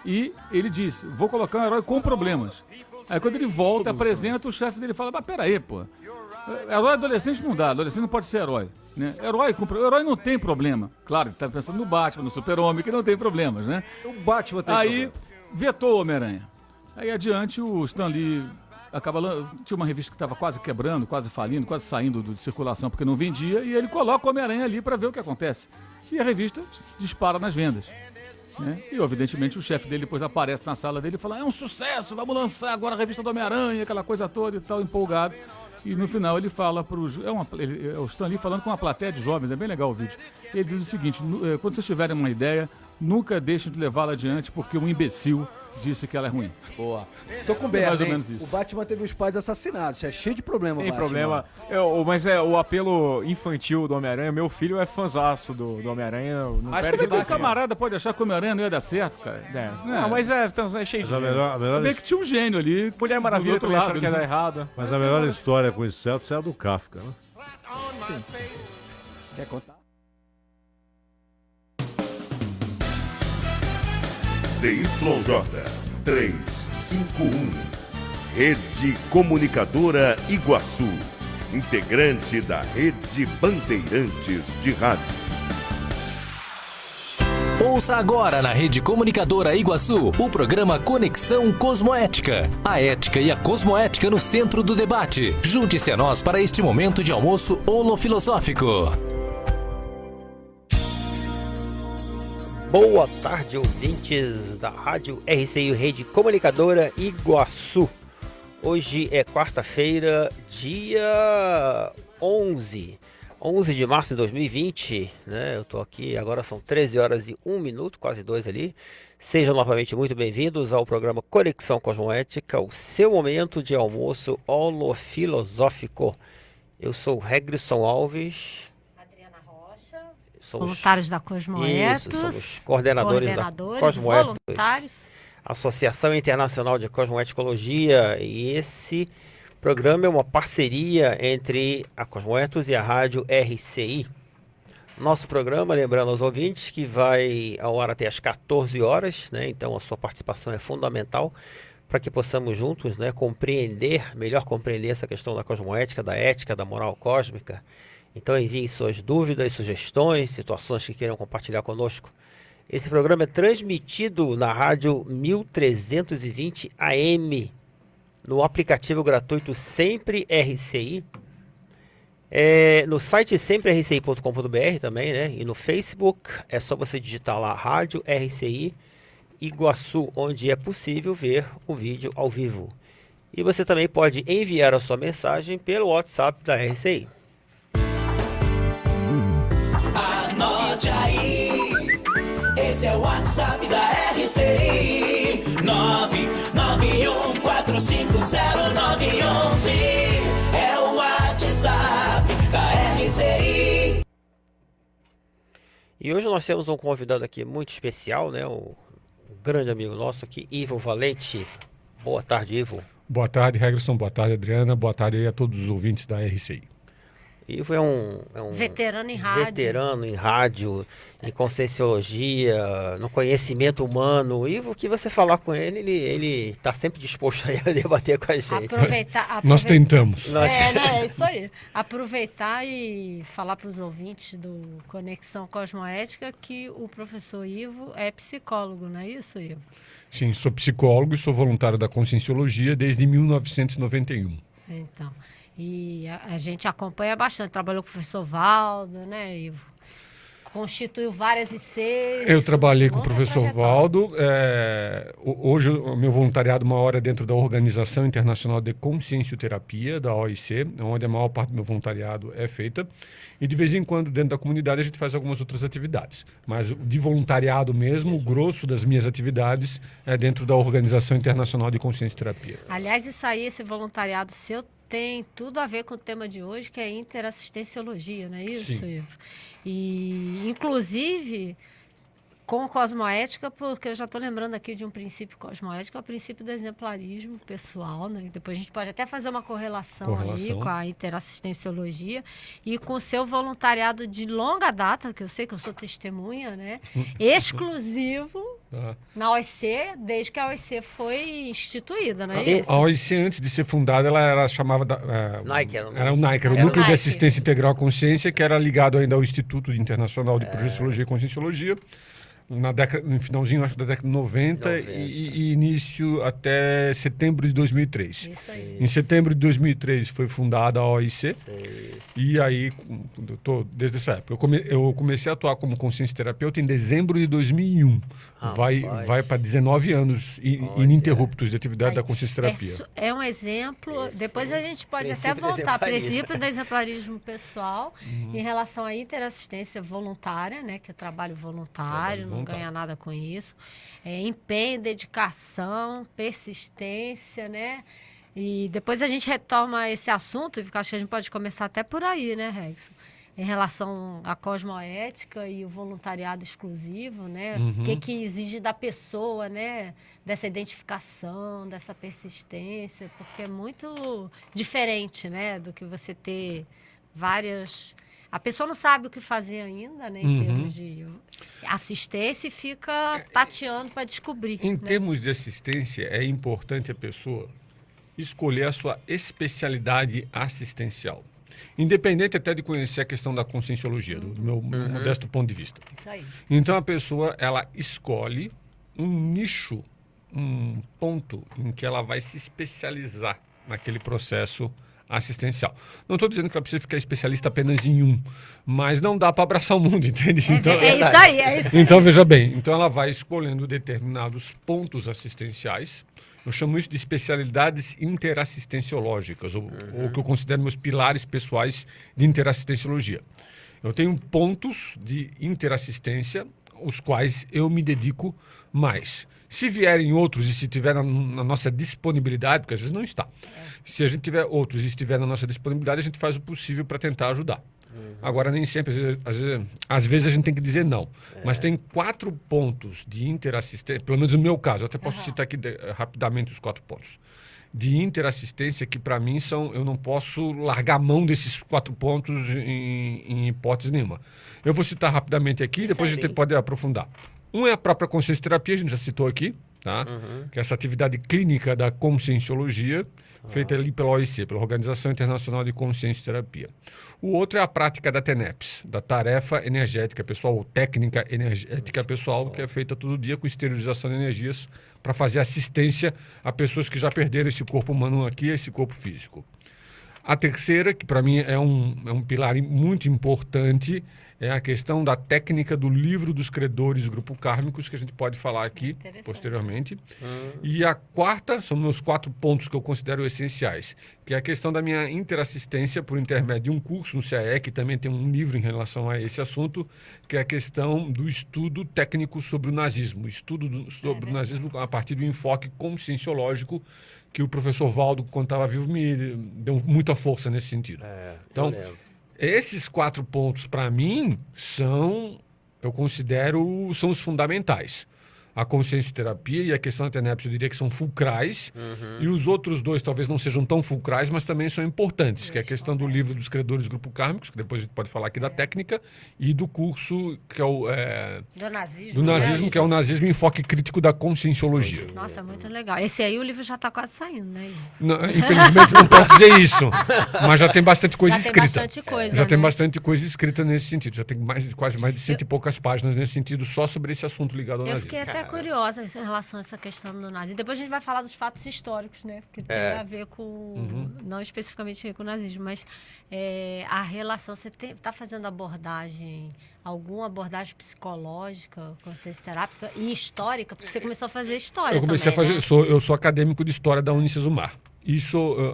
E ele disse, vou colocar um herói com problemas. Aí quando ele volta, apresenta, o chefe dele fala, mas peraí, pô. Herói adolescente não dá, adolescente não pode ser herói. Né? Herói não tem problema. Claro, ele tá pensando no Batman, no Super-Homem, que não tem problemas, né? O Batman tem Aí problema. vetou o Homem-Aranha. Aí adiante o Stan Lee tinha uma revista que estava quase quebrando, quase falindo, quase saindo de circulação porque não vendia, e ele coloca o Homem-Aranha ali para ver o que acontece. E a revista dispara nas vendas. Né? E, evidentemente, o chefe dele depois aparece na sala dele e fala, é um sucesso, vamos lançar agora a revista do Homem-Aranha, aquela coisa toda e tal, empolgado. E no final ele fala para o Stan Lee falando com uma plateia de jovens, é bem legal o vídeo. Ele diz o seguinte, quando vocês tiverem uma ideia, nunca deixem de levá-la adiante porque um imbecil disse que ela é ruim. Boa. Tô com Mais Berna, ou hein? menos isso. O Batman teve os pais assassinados, é cheio de problema. Tem Batman. problema. Mas o apelo infantil do Homem-Aranha, meu filho é fãzaço do Homem-Aranha. Não Acho perde que ele vai tempo. Camarada pode achar que o Homem-Aranha não ia dar certo, cara. Não, mas é cheio de... Mas a melhor Bem que tinha um gênio ali. Mulher do Maravilha outro também achando lado, que ia né? dar errado. Mas a melhor história com o insetos é a do Kafka, né? Quer contar? ZYJ 351, Rede Comunicadora Iguaçu, integrante da Rede Bandeirantes de Rádio. Ouça agora na Rede Comunicadora Iguaçu o programa Conexão Cosmoética. A ética e a cosmoética no centro do debate. Junte-se a nós para este momento de almoço holofilosófico. Boa tarde, ouvintes da Rádio RCI Rede Comunicadora Iguaçu. Hoje é quarta-feira, dia 11 de março de 2020, né? Eu tô aqui, agora são 13 horas e 1 minuto, quase 2 ali. Sejam novamente muito bem-vindos ao programa Conexão Cosmoética, o seu momento de almoço holofilosófico. Eu sou Regrisson Alves. Somos voluntários da Cosmoetos. Isso, somos coordenadores da Cosmoetos, voluntários. Associação Internacional de Cosmoeticologia, e esse programa é uma parceria entre a Cosmoetos e a Rádio RCI. Nosso programa, lembrando aos ouvintes, que vai ao ar até às 14 horas, né? Então a sua participação é fundamental para que possamos juntos, né, melhor compreender essa questão da cosmoética, da ética, da moral cósmica. Então enviem suas dúvidas, sugestões, situações que queiram compartilhar conosco. Esse programa é transmitido na rádio 1320 AM, no aplicativo gratuito Sempre RCI, no site semprerci.com.br também, né? E no Facebook é só você digitar lá Rádio RCI Iguaçu, onde é possível ver o vídeo ao vivo. E você também pode enviar a sua mensagem pelo WhatsApp da RCI. Anote aí, esse é o WhatsApp da RCI, 991450911, é o WhatsApp da RCI. E hoje nós temos um convidado aqui muito especial, né? Um grande amigo nosso aqui, Ivo Valente. Boa tarde, Ivo. Boa tarde, Regrisson. Boa tarde, Adriana. Boa tarde aí a todos os ouvintes da RCI. Ivo é um veterano em rádio. Veterano em rádio, em conscienciologia, no conhecimento humano. Ivo, o que você falar com ele, ele está sempre disposto a debater com a gente. Nós tentamos. É isso aí. Aproveitar e falar para os ouvintes do Conexão Cosmoética que o professor Ivo é psicólogo, não é isso, Ivo? Sim, sou psicólogo e sou voluntário da conscienciologia desde 1991. Então... E a gente acompanha bastante, trabalhou com o professor Valdo, né, Ivo? Constituiu várias ICs. Eu trabalhei com o professor Valdo. Hoje o meu voluntariado maior é dentro da Organização Internacional de Consciencioterapia, da OIC, onde a maior parte do meu voluntariado é feita. E de vez em quando, dentro da comunidade, a gente faz algumas outras atividades. Mas de voluntariado mesmo, o grosso das minhas atividades é dentro da Organização Internacional de Consciencioterapia. Aliás, isso aí, esse voluntariado seu, tem tudo a ver com o tema de hoje, que é interassistenciologia, não é isso, Ivo? E, inclusive, com cosmoética, porque eu já estou lembrando aqui de um princípio cosmoético, é o princípio do exemplarismo pessoal, né? Depois a gente pode até fazer uma correlação aí com a interassistenciologia e com o seu voluntariado de longa data, que eu sei que eu sou testemunha, né? Exclusivo Tá? Na OIC, desde que a OIC foi instituída, não é E- isso? A OIC, antes de ser fundada, ela era chamava Nike, era o nome. era o NICE, era o Era o Núcleo de NICE. Assistência Integral à Consciência, que era ligado ainda ao Instituto Internacional de Projeciologia e Conscienciologia, no finalzinho, acho, da década de 90 e início até setembro de 2003. Isso aí. Em setembro de 2003 foi fundada a OIC, e aí, desde essa época, eu comecei a atuar como consciência terapeuta em dezembro de 2001. Vai para 19 anos ininterruptos de atividade da consciência terapia. É um exemplo. Depois a gente pode até Princípio do voltar ao exemplarismo. princípio do exemplarismo pessoal Uhum. em relação à interassistência voluntária, né, que é trabalho voluntário, não voluntário. ganha nada com isso. Empenho, dedicação, persistência, né? E depois a gente retoma esse assunto, e acho que a gente pode começar até por aí, né, Rex? Em relação à cosmoética e o voluntariado exclusivo, né? O que exige da pessoa, né? Dessa identificação, dessa persistência, porque é muito diferente, né? Do que você ter várias... A pessoa não sabe o que fazer ainda, né? Em termos de assistência, e fica tateando para descobrir. Em né? termos de assistência, é importante a pessoa escolher a sua especialidade assistencial. Independente até de conhecer a questão da conscienciologia, do meu modesto ponto de vista. Isso aí. Então a pessoa, ela escolhe um nicho, um ponto em que ela vai se especializar naquele processo assistencial. Não estou dizendo que ela precisa ficar especialista apenas em um, mas não dá para abraçar o mundo, entende? É isso aí, é isso aí. Então, veja bem, então ela vai escolhendo determinados pontos assistenciais. Eu chamo isso de especialidades interassistenciológicas, ou que eu considero meus pilares pessoais de interassistenciologia. Eu tenho pontos de interassistência, os quais eu me dedico mais. Se vierem outros e se tiver na nossa disponibilidade, porque às vezes não está. Se a gente tiver outros e estiver na nossa disponibilidade, a gente faz o possível para tentar ajudar. Agora, nem sempre, às vezes a gente tem que dizer não. Mas tem 4 pontos de interassistência, pelo menos no meu caso, eu até posso citar aqui rapidamente os 4 pontos. De interassistência que, para mim, eu não posso largar a mão desses 4 pontos em hipótese nenhuma. Eu vou citar rapidamente aqui, depois a gente pode aprofundar. Um é a própria consciência terapia, a gente já citou aqui, tá? Que é essa atividade clínica da conscienciologia, feita ali pela OIC, pela Organização Internacional de Consciência Terapia. O outro é a prática da TENEPS, da tarefa energética pessoal, ou técnica energética pessoal, que é feita todo dia com esterilização de energias para fazer assistência a pessoas que já perderam esse corpo humano aqui, esse corpo físico. A terceira, que para mim é um pilar muito importante, é a questão da técnica do livro dos credores grupo kármicos, que a gente pode falar aqui posteriormente. E a quarta, são meus 4 pontos que eu considero essenciais, que é a questão da minha interassistência por intermédio de um curso no CAE, que também tem um livro em relação a esse assunto, que é a questão do estudo técnico sobre o nazismo. O estudo sobre o nazismo a partir do enfoque conscienciológico, que o professor Valdo, quando estava vivo, me deu muita força nesse sentido. Então, esses 4 pontos, para mim, eu considero, são os fundamentais. A consciência terapia e a questão da TENEPS, eu diria que são fulcrais. E os outros 2 talvez não sejam tão fulcrais, mas também são importantes, que é a questão do livro dos credores grupo kármicos, que depois a gente pode falar aqui da técnica, e do curso, que é o... Do nazismo. Que é o nazismo em enfoque crítico da conscienciologia. Nossa, muito legal. Esse aí o livro já está quase saindo, né? Não, infelizmente não posso dizer isso, mas já tem bastante coisa Já tem escrita. bastante coisa, Já tem né? bastante coisa escrita nesse sentido. Já tem quase mais de 100 e poucas páginas nesse sentido, só sobre esse assunto ligado ao Eu nazismo. fiquei até curiosa em relação a essa questão do nazismo. Depois a gente vai falar dos fatos históricos, né? Que tem a ver com, não especificamente com o nazismo, mas a relação. Você está fazendo alguma abordagem psicológica, consciência terápica e histórica? Porque você começou a fazer história Eu comecei também, a fazer, eu sou acadêmico de história da Unicesumar.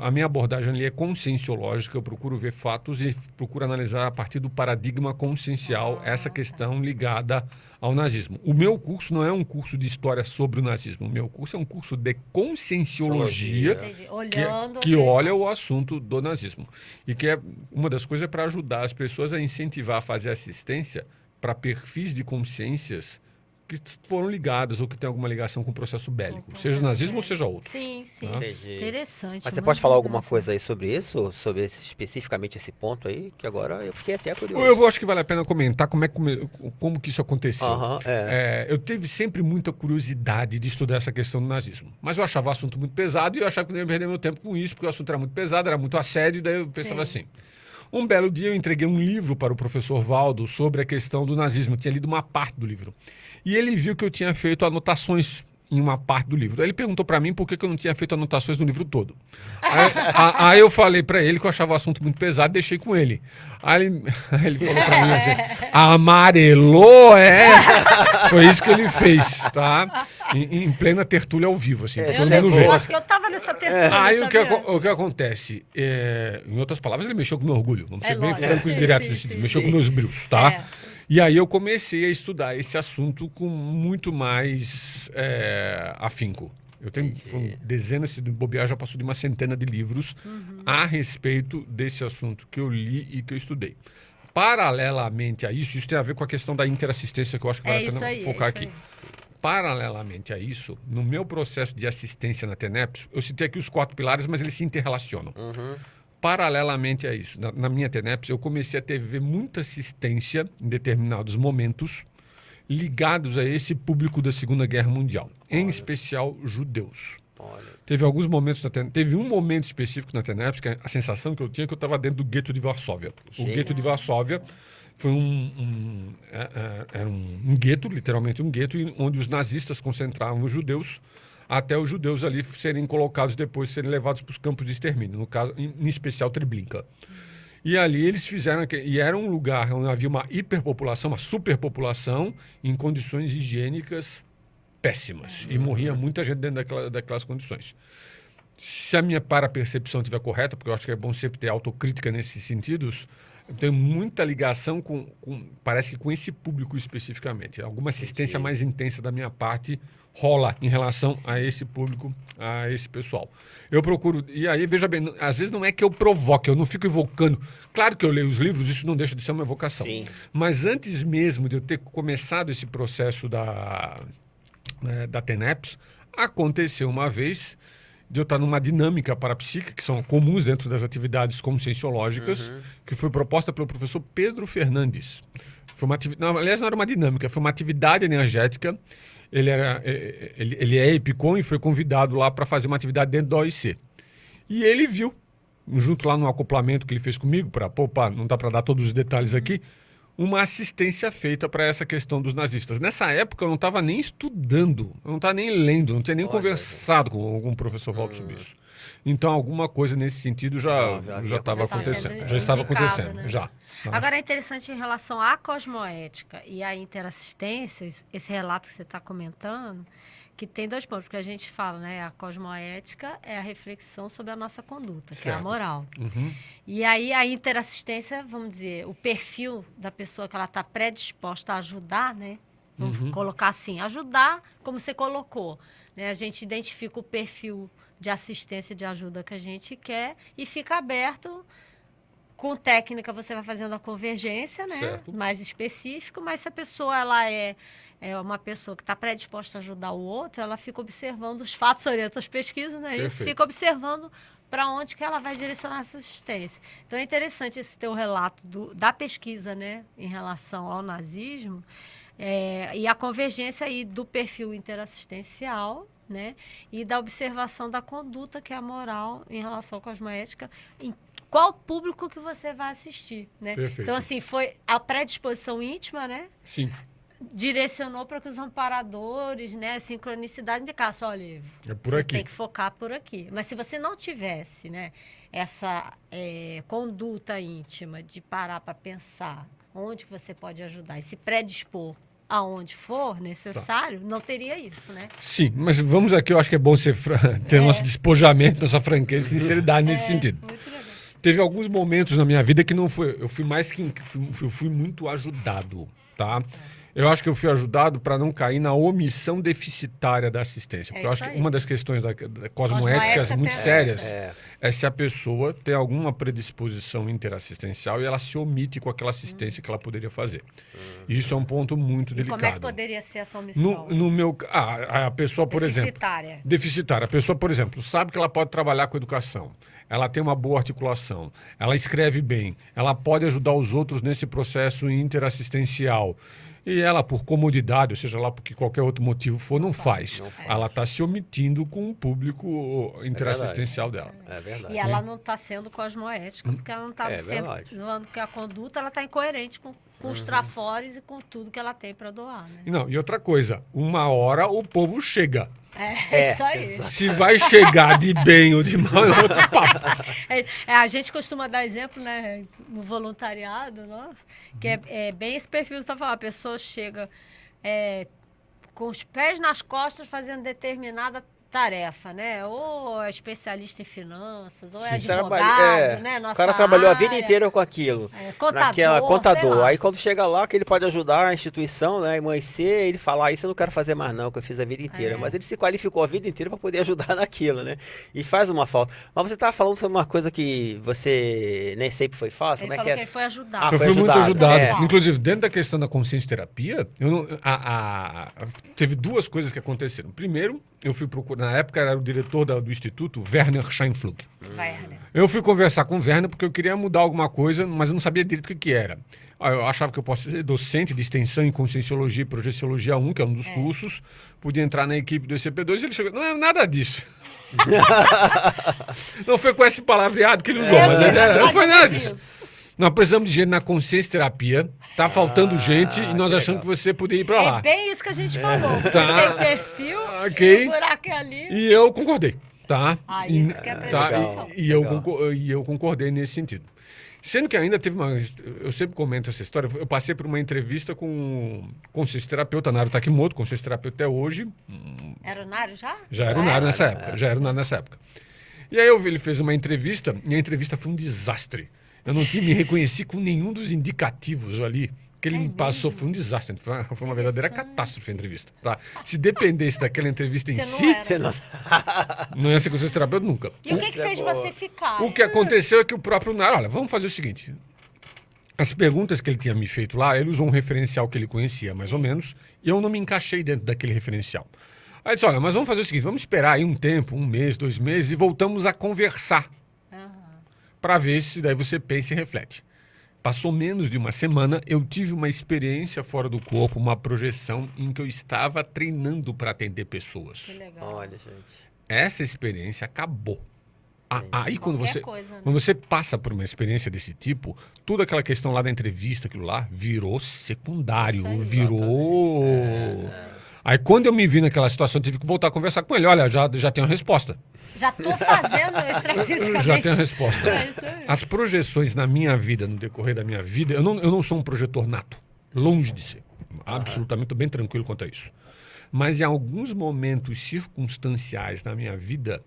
A minha abordagem ali é conscienciológica, eu procuro ver fatos e procuro analisar a partir do paradigma consciencial essa questão ligada ao nazismo. O meu curso não é um curso de história sobre o nazismo, o meu curso é um curso de conscienciologia que olha o assunto do nazismo. E que uma das coisas é para ajudar as pessoas a incentivar a fazer assistência para perfis de consciências que foram ligadas ou que têm alguma ligação com o processo bélico, seja o nazismo ou seja outro. Sim, sim. Tá? Entendi. Interessante. Mas você muito pode falar alguma interessante. coisa aí sobre isso? Sobre especificamente esse ponto aí? Que agora eu fiquei até curioso. Eu acho que vale a pena comentar como que isso aconteceu. Aham, Eu tive sempre muita curiosidade de estudar essa questão do nazismo. Mas eu achava o assunto muito pesado e eu achava que não ia perder meu tempo com isso, porque o assunto era muito pesado, era muito a sério, e daí eu pensava assim. Um belo dia eu entreguei um livro para o professor Valdo sobre a questão do nazismo. Eu tinha lido uma parte do livro. E ele viu que eu tinha feito anotações em uma parte do livro. Aí ele perguntou para mim por que eu não tinha feito anotações no livro todo. Aí eu falei para ele que eu achava o assunto muito pesado e deixei com ele. Aí ele falou para mim assim, amarelou, Foi isso que ele fez, tá? Em plena tertúlia ao vivo, assim, pra todo mundo ver. Eu acho que eu tava nessa tertúlia. Aí o que acontece? Em outras palavras, ele mexeu com o meu orgulho. Vamos ser bem lógico. francos e diretos nesse sentido. Mexeu com meus brilhos, tá? E aí eu comecei a estudar esse assunto com muito mais afinco. Eu tenho dezenas, se bobear, já passou de uma centena de livros a respeito desse assunto que eu li e que eu estudei. Paralelamente a isso tem a ver com a questão da interassistência, que eu acho que vale a pena focar aqui. Paralelamente a isso, no meu processo de assistência na TENEPS, eu citei aqui os 4 pilares, mas eles se interrelacionam. Paralelamente a isso, na minha TENEPS, eu comecei a ter muita assistência em determinados momentos ligados a esse público da Segunda Guerra Mundial, em especial judeus. Teve alguns momentos, teve um momento específico na TENEPS, que a sensação que eu tinha é que eu estava dentro do gueto de Varsóvia. O gueto de Varsóvia foi era um gueto, literalmente um gueto, onde os nazistas concentravam os judeus, até os judeus ali serem colocados depois, serem levados para os campos de extermínio, no caso, em especial Treblinka. E ali eles fizeram, e era um lugar onde havia uma hiperpopulação, uma superpopulação, em condições higiênicas péssimas. E morria muita gente dentro daquelas condições. Se a minha parapercepção estiver correta, porque eu acho que é bom sempre ter autocrítica nesses sentidos, eu tenho muita ligação parece que com esse público especificamente. Alguma assistência mais intensa da minha parte rola em relação a esse público, a esse pessoal. Eu procuro, e aí, veja bem, às vezes não é que eu provoque, eu não fico evocando. Claro que eu leio os livros, isso não deixa de ser uma evocação. Sim. Mas antes mesmo de eu ter começado esse processo da TENEPS, aconteceu uma vez de eu estar numa dinâmica parapsíquica, que são comuns dentro das atividades conscienciológicas, que foi proposta pelo professor Pedro Fernandes. Foi aliás, não era uma dinâmica, foi uma atividade energética. Ele é EPICOM e foi convidado lá para fazer uma atividade dentro da OIC. E ele viu, junto lá no acoplamento que ele fez comigo, não dá para dar todos os detalhes aqui, uma assistência feita para essa questão dos nazistas. Nessa época eu não estava nem estudando, eu não estava nem lendo, não tinha nem conversado com algum professor Valdo sobre isso. Então alguma coisa nesse sentido já estava acontecendo. Já estava acontecendo, né? já. Agora é interessante em relação à cosmoética e à interassistência, esse relato que você está comentando, que tem 2 pontos, porque a gente fala, né? A cosmoética é a reflexão sobre a nossa conduta, que é a moral. E aí a interassistência, vamos dizer, o perfil da pessoa que ela está predisposta a ajudar, né? Vamos colocar assim, ajudar, como você colocou, né? A gente identifica o perfil de assistência, de ajuda que a gente quer e fica aberto. Com técnica você vai fazendo a convergência, né? Certo. Mais específico, mas se a pessoa ela é uma pessoa que está predisposta a ajudar o outro, ela fica observando os fatos, orienta as pesquisas, né? E fica observando para onde que ela vai direcionar essa assistência. Então é interessante esse teu relato da pesquisa, né? Em relação ao nazismo e a convergência aí do perfil interassistencial, né? E da observação da conduta, que é a moral, em relação à cosmoética, em qual público que você vai assistir, né? Perfeito. Então, assim, foi a predisposição íntima, né? Sim. Direcionou para que os amparadores, né? A sincronicidade indicasse, olha, você tem que focar por aqui. Mas se você não tivesse, né? Essa conduta íntima de parar para pensar onde que você pode ajudar e se predispor aonde for necessário, não teria isso, né? Sim, mas vamos aqui, eu acho que é bom ter nosso despojamento, nossa franqueza e sinceridade nesse sentido. Muito legal. Teve alguns momentos na minha vida que não foi, eu fui muito ajudado, tá? Eu acho que eu fui ajudado para não cair na omissão deficitária da assistência. Porque eu acho isso que aí. uma das questões da cosmoéticas Cosmoética muito tem- sérias é se a pessoa tem alguma predisposição interassistencial e ela se omite com aquela assistência que ela poderia fazer. Isso é um ponto muito E delicado. como é que poderia ser essa omissão? No meu, a pessoa, por exemplo, Deficitária. deficitária. A pessoa, por exemplo, sabe que ela pode trabalhar com educação, ela tem uma boa articulação, ela escreve bem, ela pode ajudar os outros nesse processo interassistencial. E ela, por comodidade, ou seja lá porque qualquer outro motivo for, não faz. Ela está se omitindo com o público interassistencial dela. É verdade. E ela não está sendo cosmoética, porque ela não está É sempre verdade. zoando que a conduta ela está incoerente com os trafores e com tudo que ela tem para doar. Né? E não, e outra coisa, uma hora o povo chega. É isso aí. Se vai chegar de bem ou de mal é outro papo. A gente costuma dar exemplo, né, no voluntariado nosso, que é bem esse perfil que você está falando. A pessoa chega com os pés nas costas fazendo determinada tarefa, né? Ou é especialista em finanças, ou é advogado, né? O cara trabalhou a vida inteira com aquilo. Contador, Contador. sei lá. Aí quando chega lá, que ele pode ajudar a instituição, né? Amanhecer, ele fala, isso eu não quero fazer mais não, que eu fiz a vida inteira. Mas ele se qualificou a vida inteira para poder ajudar naquilo, né? E faz uma falta. Mas você estava falando sobre uma coisa que você nem sempre foi fácil. Ele Como é falou que que é? ele foi ajudado. Eu foi fui muito ajudado. ajudado. Inclusive, dentro da questão da consciência terapia, teve duas coisas que aconteceram. Primeiro, eu fui procurar, na época era o diretor do instituto, Werner Scheinflug. Werner. Eu fui conversar com o Werner porque eu queria mudar alguma coisa, mas eu não sabia direito o que era. Eu achava que eu posso ser docente de extensão em Conscienciologia e Projeciologia 1, que é um dos cursos, podia entrar na equipe do ECP2 e ele chegou, não é nada disso. Não foi com esse palavreado que ele usou, mas não foi nada disso. Nós precisamos de gente na consciência terapia, tá faltando gente e nós achamos que você poderia ir para lá. É bem isso que a gente falou. Tá. Tem perfil, Ok. o buraco é ali. E eu concordei, tá? Isso que é predisposição. E eu concordei nesse sentido. Sendo que ainda teve uma... Eu sempre comento essa história. Eu passei por uma entrevista com um consciencioterapeuta, Nário Takimoto, consciencioterapeuta até hoje. Era o Nário já? Já era o Nário nessa época. Já era o Nário nessa época. E aí ele fez uma entrevista, e a entrevista foi um desastre. Eu não me reconheci com nenhum dos indicativos ali que ele me passou. Foi um desastre. Foi uma verdadeira catástrofe a entrevista. Tá? Se dependesse daquela entrevista em si, não ia ser consciencioterapeuta nunca. E o que fez você ficar? O que aconteceu é que o próprio Nário... Olha, vamos fazer o seguinte. As perguntas que ele tinha me feito lá, ele usou um referencial que ele conhecia, mais ou menos, e eu não me encaixei dentro daquele referencial. Aí ele disse, olha, mas vamos fazer o seguinte, vamos esperar aí um tempo, 1 mês, 2 meses, e voltamos a conversar. Para ver se daí você pensa e reflete. Passou menos de uma semana, eu tive uma experiência fora do corpo, uma projeção em que eu estava treinando para atender pessoas. Que legal. Olha, gente. Essa experiência acabou. Aí quando Qualquer você, coisa, né? quando você passa por uma experiência desse tipo, toda aquela questão lá da entrevista, aquilo lá, virou secundário, Isso aí. virou... Aí quando eu me vi naquela situação, eu tive que voltar a conversar com ele. Olha, já tenho a resposta. Já tô fazendo extrafisicamente. Já tenho a resposta. É isso aí. As projeções na minha vida, no decorrer da minha vida, eu não sou um projetor nato. Longe de ser. Absolutamente, estou bem tranquilo quanto a isso. Mas em alguns momentos circunstanciais na minha vida,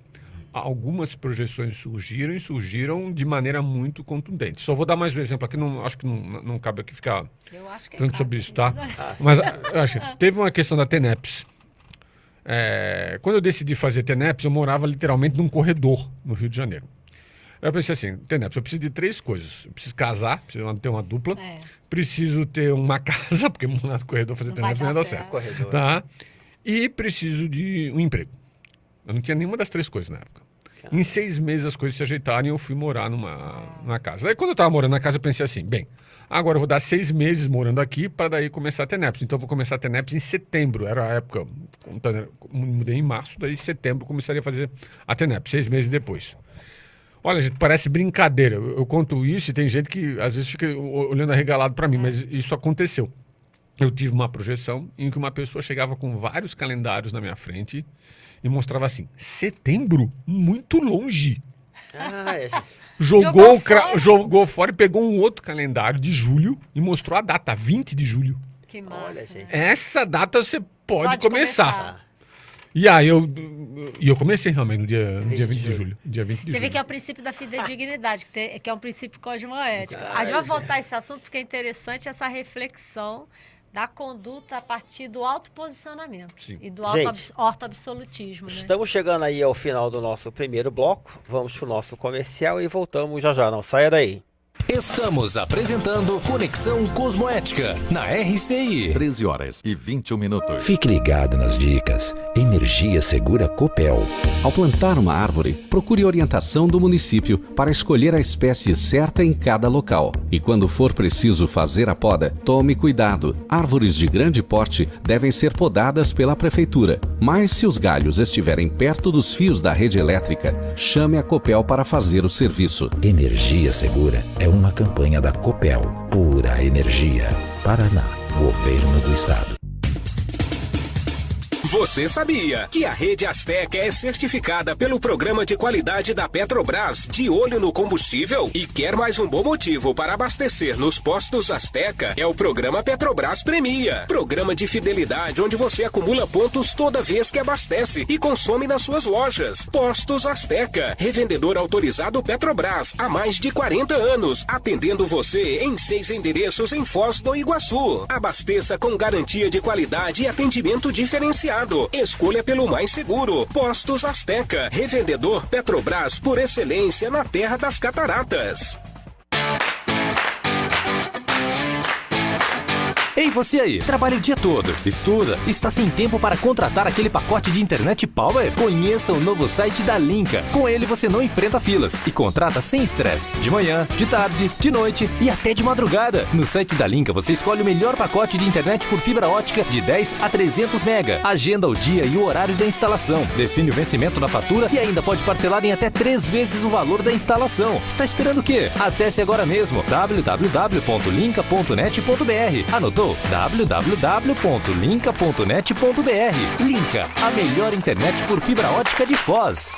algumas projeções surgiram de maneira muito contundente. Só vou dar mais um exemplo aqui, acho que não cabe aqui ficar Eu acho que tanto sobre isso, tá? Mas teve uma questão da TENEPS. Quando eu decidi fazer TENEPS, eu morava literalmente num corredor no Rio de Janeiro. Eu pensei assim, TENEPS, eu preciso de 3 coisas. Eu preciso casar, preciso ter uma dupla, preciso ter uma casa, porque morar no corredor fazer TENEPS não ia dar certo. Corredor. Tá? E preciso de um emprego. Eu não tinha nenhuma das 3 coisas na época. Em 6 meses as coisas se ajeitaram e eu fui morar numa casa. Aí quando eu estava morando na casa, eu pensei assim, bem, agora eu vou dar 6 meses morando aqui para daí começar a TENEPS. Então eu vou começar a TENEPS em setembro. Era a época, mudei em março, daí em setembro eu começaria a fazer a TENEPS, 6 meses depois. Olha, gente, parece brincadeira. Eu conto isso e tem gente que às vezes fica olhando arregalado para mim, mas isso aconteceu. Eu tive uma projeção em que uma pessoa chegava com vários calendários na minha frente e mostrava assim, setembro? Muito longe. Jogou fora e pegou um outro calendário de julho e mostrou a data, 20 de julho. Que massa. Olha, gente. Essa data você pode começar. E aí eu comecei realmente no dia 20 de julho. Você vê que é o princípio da fidedignidade, que é um princípio cosmoético. A gente vai voltar a esse assunto porque é interessante essa reflexão da conduta a partir do autoposicionamento Sim. e do Gente, autoabsolutismo, né? Estamos chegando aí ao final do nosso primeiro bloco. Vamos pro nosso comercial e voltamos já já. Não saia daí. Estamos apresentando Conexão Cosmoética na RCI. 13h21. Fique ligado nas dicas. Energia Segura Copel. Ao plantar uma árvore, procure orientação do município para escolher a espécie certa em cada local. E quando for preciso fazer a poda, tome cuidado. Árvores de grande porte devem ser podadas pela prefeitura. Mas se os galhos estiverem perto dos fios da rede elétrica, chame a Copel para fazer o serviço. Energia Segura é uma campanha da Copel. Pura energia. Paraná. Governo do Estado. Você sabia que a Rede Azteca é certificada pelo Programa de Qualidade da Petrobras de olho no combustível? E quer mais um bom motivo para abastecer nos postos Azteca? É o Programa Petrobras Premia. Programa de fidelidade onde você acumula pontos toda vez que abastece e consome nas suas lojas. Postos Azteca, revendedor autorizado Petrobras há mais de 40 anos, atendendo você em 6 endereços em Foz do Iguaçu. Abasteça com garantia de qualidade e atendimento diferenciado. Escolha pelo mais seguro. Postos Azteca, revendedor Petrobras por excelência na Terra das Cataratas. Ei, você aí, trabalha o dia todo, estuda, está sem tempo para contratar aquele pacote de internet Power? Conheça o novo site da Linka. Com ele você não enfrenta filas e contrata sem estresse. De manhã, de tarde, de noite e até de madrugada. No site da Linka você escolhe o melhor pacote de internet por fibra ótica de 10 a 300 mega. Agenda o dia e o horário da instalação. Define o vencimento da fatura e ainda pode parcelar em até 3 vezes o valor da instalação. Está esperando o quê? Acesse agora mesmo www.linka.net.br. Anotou? www.linka.net.br. Linka, a melhor internet por fibra ótica de Foz.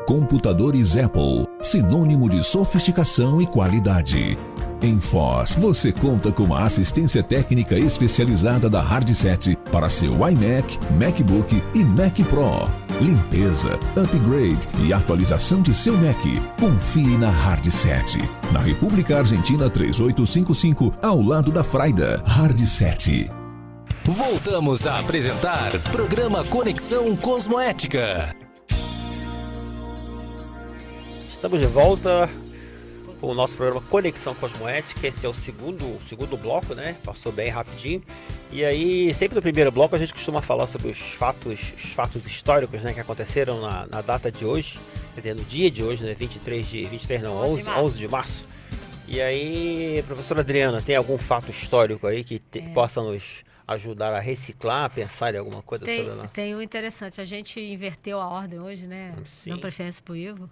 Computadores Apple, sinônimo de sofisticação e qualidade. Em Foz, você conta com a assistência técnica especializada da Hardset para seu iMac, MacBook e Mac Pro. Limpeza, upgrade e atualização de seu Mac. Confie na Hardset. Na República Argentina 3855, ao lado da Fraida. Hardset. Voltamos a apresentar Programa Conexão Cosmoética. Estamos de volta com o nosso programa Conexão Cosmoética. Esse é o segundo bloco, né? Passou bem rapidinho. E aí, sempre no primeiro bloco a gente costuma falar sobre os fatos históricos, né, que aconteceram na data de hoje, quer dizer, no dia de hoje, né, 11 de março. E aí, professora Adriana, tem algum fato histórico aí que possa nos ajudar a reciclar, a pensar em alguma coisa sobre nós? Tem um interessante, a gente inverteu a ordem hoje, né? Sim. Não preferência pro Ivo.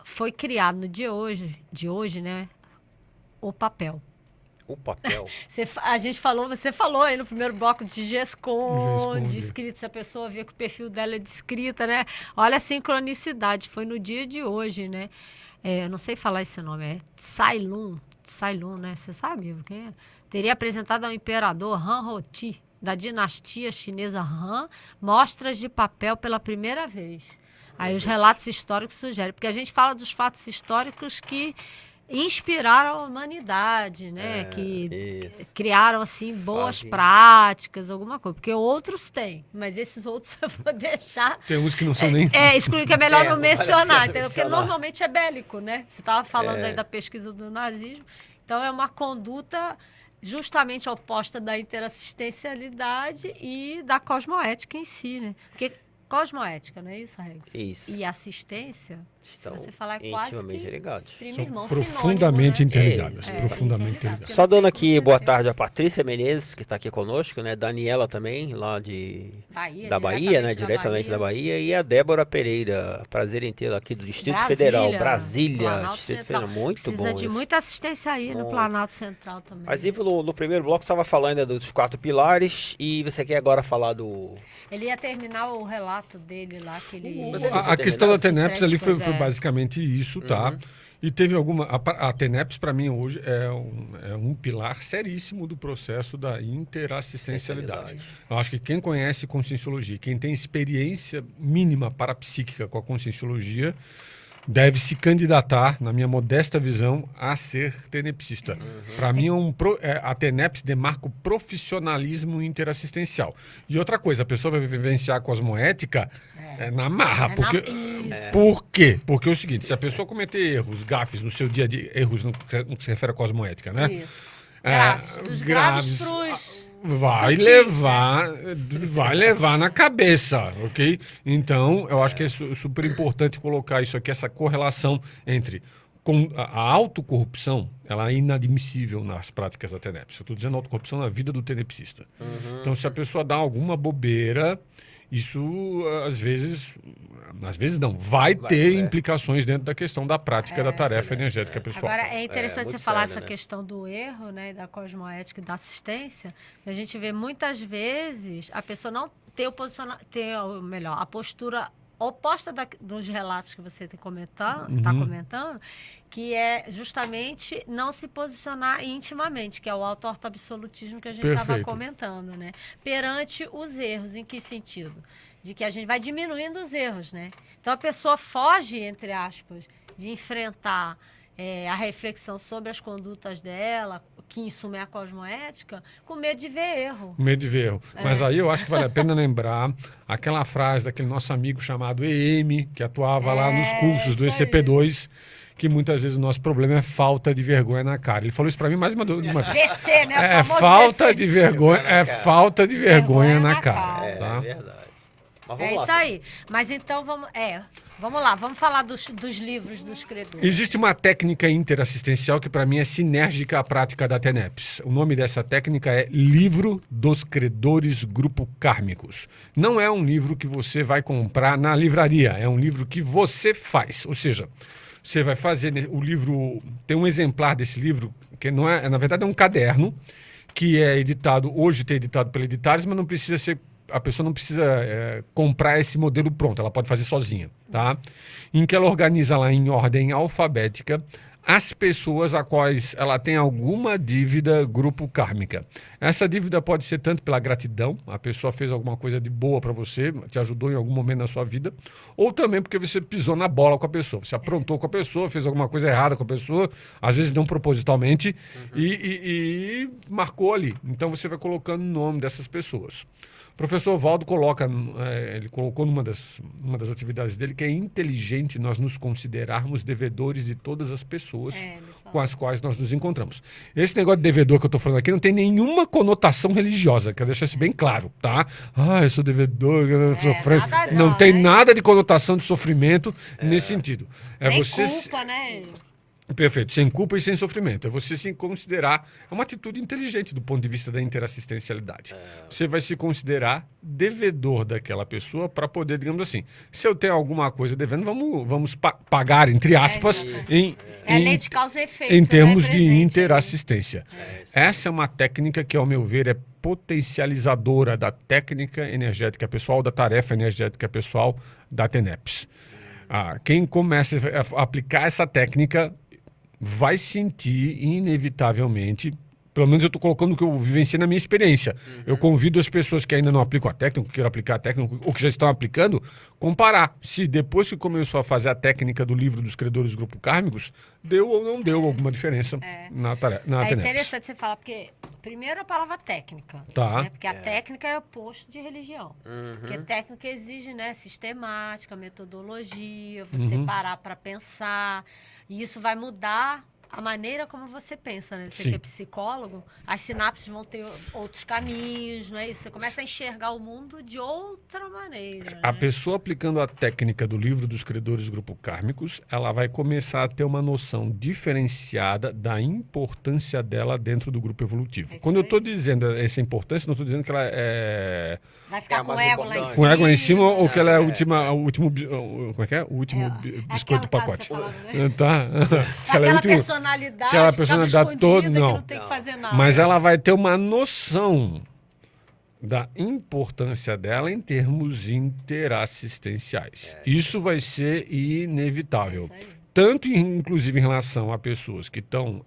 Foi criado no dia de hoje, né, o papel. O papel. Você falou aí no primeiro bloco de GESCOM, de escrita, se a pessoa vê que o perfil dela é de escrita, né? Olha a sincronicidade, foi no dia de hoje, né? Eu não sei falar esse nome, é Tsailun, né? Você sabe o que é? Teria apresentado ao imperador Han Hoti, da dinastia chinesa Han, mostras de papel pela primeira vez. Aí os relatos históricos sugerem, porque a gente fala dos fatos históricos que inspiraram a humanidade, né? Que criaram, assim, boas práticas, alguma coisa. Porque outros têm, mas esses outros eu vou deixar... Tem uns que não são nem... excluir, que é melhor não mencionar, entendeu? Porque normalmente é bélico, né? Você estava falando aí da pesquisa do nazismo. Então, é uma conduta justamente oposta da interassistencialidade e da cosmoética em si, né? Porque cosmoética, não é isso, Rex? Isso. E assistência, estão se você falar, é quase ligados. Primo São irmão, profundamente sinônimo, né? interligadas. Profundamente interligadas. Só dando aqui boa tarde a Patrícia Menezes, que está aqui conosco, né? Daniela também, lá da Bahia, né? Diretamente da Bahia. E a Débora Pereira, prazer em tê-la aqui do Distrito Federal, Brasília. Distrito Federal, muito bom. Precisa de muita assistência aí no Planalto Central também. Mas Ivo, no primeiro bloco, estava falando dos 4 pilares e você quer agora falar do... Ele ia terminar o relato dele lá, que ele... A questão da TENEPS ali foi basicamente isso, tá? E teve alguma... A TENEPS, para mim, hoje é um pilar seríssimo do processo da interassistencialidade. Eu acho que quem conhece conscienciologia, quem tem experiência mínima parapsíquica com a conscienciologia, deve se candidatar, na minha modesta visão, a ser tenepsista. Para mim, a TENEPS demarca o profissionalismo interassistencial. E outra coisa, a pessoa vai vivenciar a cosmoética na marra. Por quê? Porque é o seguinte, se a pessoa cometer erros, gafes no seu dia a dia, erros no que se refere à cosmoética, né? Isso. Dos graves pros... Vai levar na cabeça, ok? Então, eu acho que é super importante colocar isso aqui, essa correlação entre a autocorrupção, ela é inadmissível nas práticas da TENEPS. Eu estou dizendo autocorrupção na vida do tenepsista. Então, se a pessoa dá alguma bobeira, isso, às vezes não, vai ter implicações dentro da questão da prática da tarefa energética pessoal. Agora, é interessante você falar essa questão do erro, né, da cosmoética e da assistência. A gente vê muitas vezes a pessoa não ter a postura oposta dos relatos que você está comentando, que é justamente não se posicionar intimamente, que é o auto-absolutismo que a gente estava comentando, né? Perante os erros, em que sentido? De que a gente vai diminuindo os erros, né? Então a pessoa foge, entre aspas, de enfrentar a reflexão sobre as condutas dela, que em suma é a cosmoética, com medo de ver erro. Medo de ver erro. Mas aí eu acho que vale a pena lembrar aquela frase daquele nosso amigo chamado EM, que atuava lá nos cursos do ECP2, que muitas vezes o nosso problema é falta de vergonha na cara. Ele falou isso para mim mais uma vez. VC, né? Falta de vergonha, falta de vergonha na cara. É verdade. Mas é isso aí. Mas então vamos lá, vamos falar dos livros dos credores. Existe uma técnica interassistencial que para mim é sinérgica à prática da TENEPS. O nome dessa técnica é Livro dos Credores Grupo Kármicos. Não é um livro que você vai comprar na livraria, é um livro que você faz. Ou seja, você vai fazer o livro, tem um exemplar desse livro, que não é, na verdade é um caderno, que é editado, hoje tem editado pela Editares, mas não precisa ser, a pessoa não precisa comprar esse modelo pronto, ela pode fazer sozinha, tá? Em que ela organiza lá em ordem alfabética as pessoas a quais ela tem alguma dívida grupo kármica. Essa dívida pode ser tanto pela gratidão, a pessoa fez alguma coisa de boa para você, te ajudou em algum momento na sua vida, ou também porque você pisou na bola com a pessoa, você aprontou com a pessoa, fez alguma coisa errada com a pessoa, às vezes não propositalmente, e marcou ali. Então você vai colocando o nome dessas pessoas. O professor Valdo ele colocou numa das atividades dele que é inteligente nós nos considerarmos devedores de todas as pessoas com as quais nós nos encontramos. Esse negócio de devedor que eu estou falando aqui não tem nenhuma conotação religiosa, quero deixar isso bem claro, tá? Eu sou devedor, eu sofrendo. Não tem nada de conotação de sofrimento nesse sentido. Nem culpa, né? Perfeito, sem culpa e sem sofrimento. É você se considerar, é uma atitude inteligente do ponto de vista da interassistencialidade. Você vai se considerar devedor daquela pessoa para poder, digamos assim, se eu tenho alguma coisa devendo, vamos pagar, entre aspas, lei de causa e efeito, em termos de interassistência. Essa é uma técnica que, ao meu ver, é potencializadora da técnica energética pessoal, da tarefa energética pessoal da TENEPS. Quem começa a aplicar essa técnica vai sentir inevitavelmente, pelo menos eu estou colocando o que eu vivenciei na minha experiência. Eu convido as pessoas que ainda não aplicam a técnica, que queiram aplicar a técnica, ou que já estão aplicando, comparar se depois que começou a fazer a técnica do livro dos credores grupo kármicos, deu ou não deu alguma diferença na TENEPS. É interessante você falar, porque primeiro a palavra técnica, né? Porque a técnica é oposto de religião. Porque técnica exige, né, sistemática, metodologia, você parar para pensar, e isso vai mudar a maneira como você pensa, né? Você que é psicólogo, as sinapses vão ter outros caminhos, não é isso? Você começa a enxergar o mundo de outra maneira. A pessoa aplicando a técnica do livro dos credores grupo kármicos, ela vai começar a ter uma noção diferenciada da importância dela dentro do grupo evolutivo. Quando eu estou dizendo essa importância, não estou dizendo que ela vai ficar com ego lá em cima. Com ego lá em cima, ou que ela é o último como é que é? O último biscoito do pacote. Tá? Se ela é aquela personalidade toda, não tem que fazer nada. Mas ela vai ter uma noção da importância dela em termos interassistenciais. Isso vai ser inevitável. Tanto, inclusive, em relação a pessoas que estão...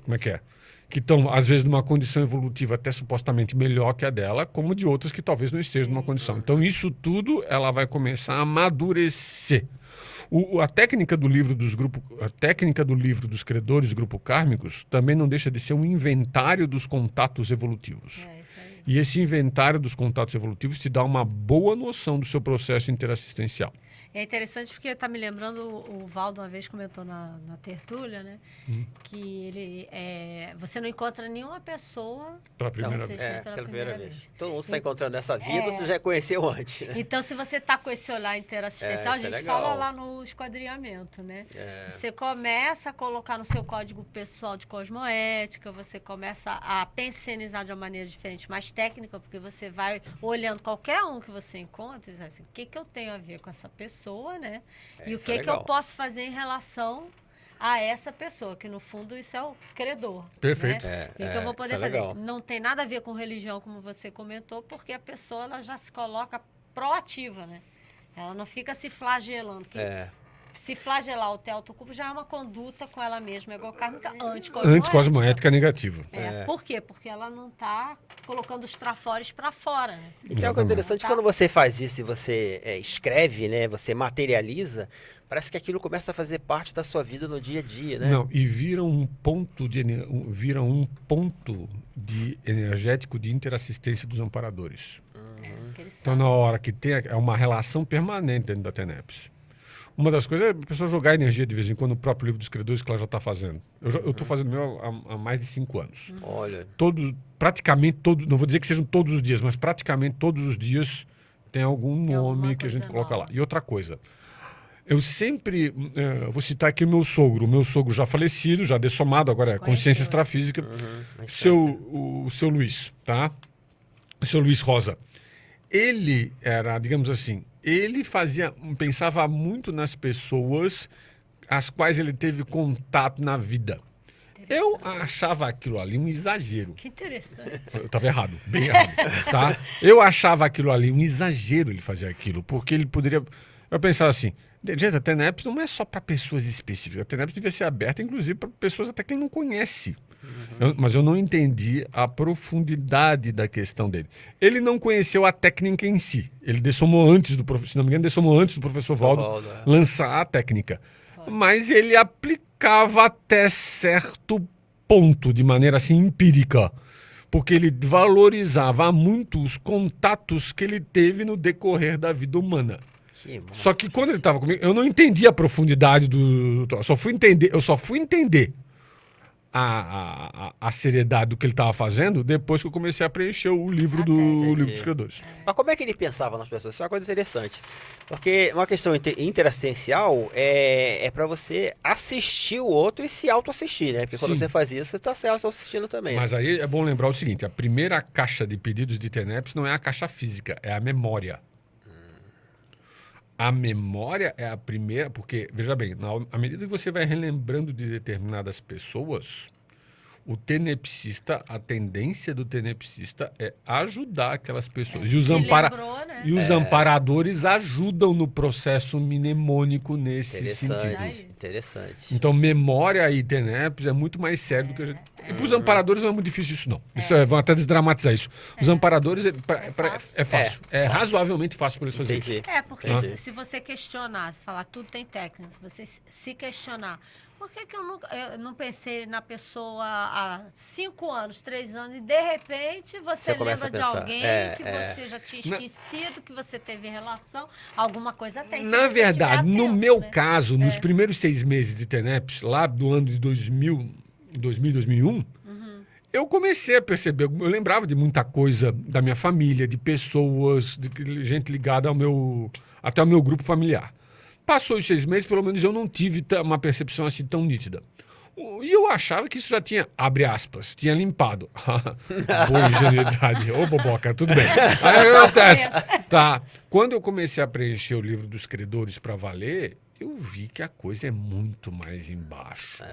como é que é? que estão, às vezes, numa condição evolutiva até supostamente melhor que a dela, como de outras que talvez não estejam numa condição. Então, isso tudo, ela vai começar a amadurecer. A técnica do livro dos credores grupo kármicos também não deixa de ser um inventário dos contatos evolutivos. E esse inventário dos contatos evolutivos te dá uma boa noção do seu processo interassistencial. É interessante porque está me lembrando, o Valdo uma vez comentou na tertúlia, né? Que você não encontra nenhuma pessoa pela primeira vez. Pela primeira vez. Todo mundo está encontrando nessa vida, você já conheceu antes. Né? Então, se você está com esse olhar interassistencial, a gente fala lá no esquadrinhamento, né? Você começa a colocar no seu código pessoal de cosmoética, você começa a pensionizar de uma maneira diferente, mais técnica, porque você vai olhando qualquer um que você encontra e diz assim, o que eu tenho a ver com essa pessoa? Né? E o que eu posso fazer em relação a essa pessoa, que no fundo isso é o credor. Perfeito. Né? E o que eu vou poder fazer? Não tem nada a ver com religião, como você comentou, porque a pessoa ela já se coloca proativa, né? Ela não fica se flagelando. Se flagelar ou ter autoculpa já é uma conduta com ela mesma egocármica anticosmoética negativa. Por quê? Porque ela não está colocando os trafores para fora. Né? E tem algo interessante, quando você faz isso e você escreve, né, você materializa, parece que aquilo começa a fazer parte da sua vida no dia a dia, né? Não, e vira um ponto de energético de interassistência dos amparadores. Então, na hora que tem, é uma relação permanente dentro da TENEPS. Uma das coisas é a pessoa jogar energia de vez em quando no próprio livro dos credores que ela já está fazendo. Eu estou fazendo o meu há mais de 5 anos. Olha. Praticamente todos, não vou dizer que sejam todos os dias, mas praticamente todos os dias tem algum nome que a gente coloca lá. E outra coisa, eu sempre, vou citar aqui o meu sogro já falecido, já dessomado, agora é consciência extrafísica, o seu Luiz, tá? O seu Luiz Rosa. Ele era, digamos assim, ele pensava muito nas pessoas às quais ele teve contato na vida. Eu achava aquilo ali um exagero. Que interessante. Eu estava errado, bem errado, tá? Eu achava aquilo ali um exagero ele fazer aquilo, porque ele poderia... Eu pensava assim, gente, a TENEPS não é só para pessoas específicas, a TENEPS devia ser aberta, inclusive, para pessoas até que ele não conhece. Mas eu não entendi a profundidade da questão dele. Ele não conheceu a técnica em si. Ele dessomou antes do professor, se não me engano, dessomou antes do professor Valdo lançar a técnica. Mas ele aplicava até certo ponto, de maneira assim empírica. Porque ele valorizava muito os contatos que ele teve no decorrer da vida humana. Só que quando ele estava comigo, eu não entendi a profundidade do... Eu só fui entender a seriedade do que ele estava fazendo depois que eu comecei a preencher o livro dos credores. Mas como é que ele pensava nas pessoas? Isso é uma coisa interessante. Porque uma questão interassistencial é para você assistir o outro e se autoassistir, né? Porque quando você faz isso, você está se autoassistindo também. Mas aí é bom lembrar o seguinte, a primeira caixa de pedidos de TENEPS não é a caixa física, é a memória. A memória é a primeira, porque, veja bem, à medida que você vai relembrando de determinadas pessoas, o tenepsista, a tendência do tenepsista é ajudar aquelas pessoas. E os amparadores ajudam no processo mnemônico nesse sentido. Interessante. Então, memória e TENEPS é muito mais sério do que a gente... E para os amparadores não é muito difícil isso, não. Vão até desdramatizar isso. Os amparadores é fácil. É razoavelmente fácil para eles fazerem isso. Porque se você questionar, se falar tudo tem técnica, se você se questionar, por que eu não pensei na pessoa há 5 anos, 3 anos, e de repente você lembra de alguém que você já tinha esquecido, que você teve relação, alguma coisa tem. Na verdade, no meu caso, nos primeiros 6 meses de TENEPS, lá do ano de 2001, eu comecei a perceber, eu lembrava de muita coisa da minha família, de pessoas, de gente ligada até ao meu grupo familiar. Passou os 6 meses, pelo menos eu não tive uma percepção assim tão nítida. E eu achava que isso já tinha, abre aspas, tinha limpado. Boa ingenuidade. Ô, boboca, tudo bem. Aí acontece. Tá. Quando eu comecei a preencher o livro dos credores para valer, eu vi que a coisa é muito mais embaixo.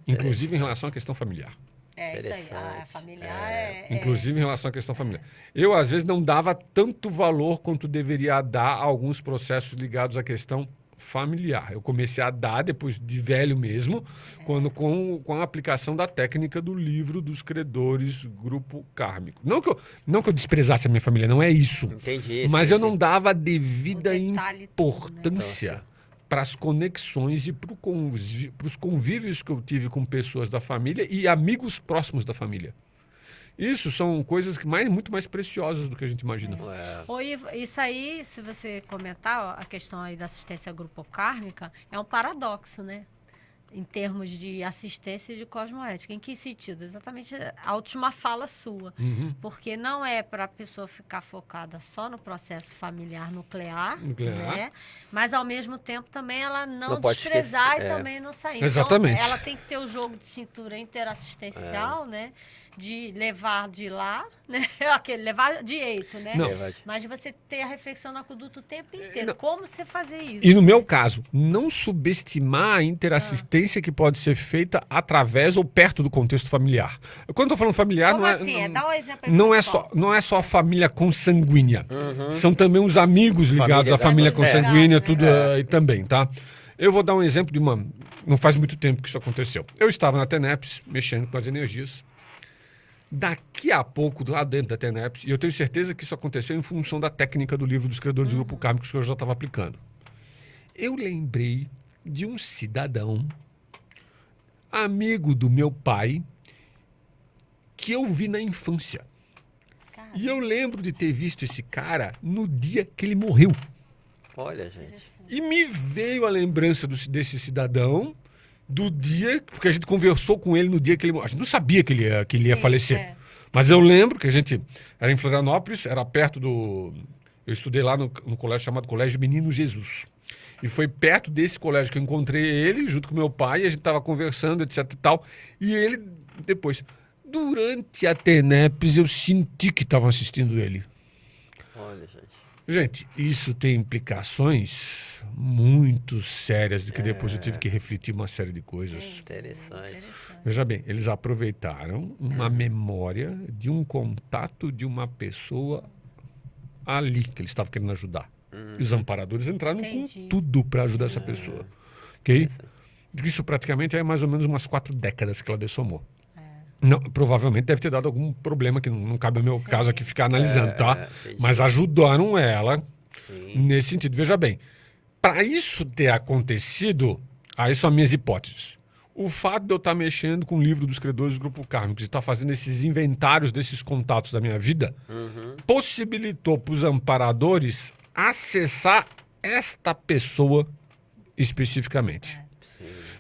Inclusive em relação à questão familiar. Isso aí, a familiar Inclusive em relação à questão familiar. Eu, às vezes, não dava tanto valor quanto deveria dar a alguns processos ligados à questão familiar. Eu comecei a dar, depois de velho mesmo, quando com a aplicação da técnica do livro dos credores, grupo kármico. Não que eu desprezasse a minha família, não é isso. Entendi. Mas sim, eu não sim. dava a devida importância importância para as conexões e para os convívios que eu tive com pessoas da família e amigos próximos da família. Isso são coisas muito mais preciosas do que a gente imagina. Ô, Ivo, isso aí, se você comentar, ó, a questão aí da assistência grupocármica, é um paradoxo, né? Em termos de assistência e de cosmoética. Em que sentido? Exatamente a última fala sua. Porque não é para a pessoa ficar focada só no processo familiar nuclear. Né? Mas, ao mesmo tempo, também ela não desprezar e também não sair. Exatamente. Então, ela tem que ter o jogo de cintura interassistencial, né? De levar de lá, né? Levar de eito, né? Não. Mas de você ter a reflexão no aqueduto o tempo inteiro. Como você fazer isso? E no meu caso, não subestimar a interassistência que pode ser feita através ou perto do contexto familiar. Quando eu tô falando familiar, Como não é... assim? Dá um exemplo aí Não é só a família consanguínea. São também os amigos ligados à família consanguínea, tudo aí também, tá? Eu vou dar um exemplo de uma... Não faz muito tempo que isso aconteceu. Eu estava na TENEPS, mexendo com as energias. Daqui a pouco, lá dentro da TENEPS, e eu tenho certeza que isso aconteceu em função da técnica do livro dos credores do grupo kármico que eu já estava aplicando. Eu lembrei de um cidadão, amigo do meu pai, que eu vi na infância. E eu lembro de ter visto esse cara no dia que ele morreu. Olha, gente. E me veio a lembrança desse cidadão do dia, porque a gente conversou com ele no dia que ele morreu. A gente não sabia que ele ia falecer. Mas eu lembro que a gente era em Florianópolis, era perto do... Eu estudei lá no colégio chamado Colégio Menino Jesus. E foi perto desse colégio que eu encontrei ele, junto com meu pai, e a gente estava conversando, etc e tal. E ele, depois, durante a TENEPS, eu senti que estavam assistindo ele. Olha, gente. Gente, isso tem implicações muito sérias, de que depois eu tive que refletir uma série de coisas. Interessante. Veja bem, eles aproveitaram uma memória de um contato de uma pessoa ali, que eles estavam querendo ajudar. E os amparadores entraram com tudo para ajudar essa pessoa. Ok? Isso praticamente é mais ou menos umas 4 décadas que ela dessomou. Não, provavelmente deve ter dado algum problema que não cabe ao meu caso aqui ficar analisando, tá? Mas ajudaram ela nesse sentido. Veja bem, para isso ter acontecido, aí são minhas hipóteses. O fato de eu estar mexendo com o livro dos credores do grupo kármico, de estar fazendo esses inventários desses contatos da minha vida, possibilitou para os amparadores acessar esta pessoa especificamente.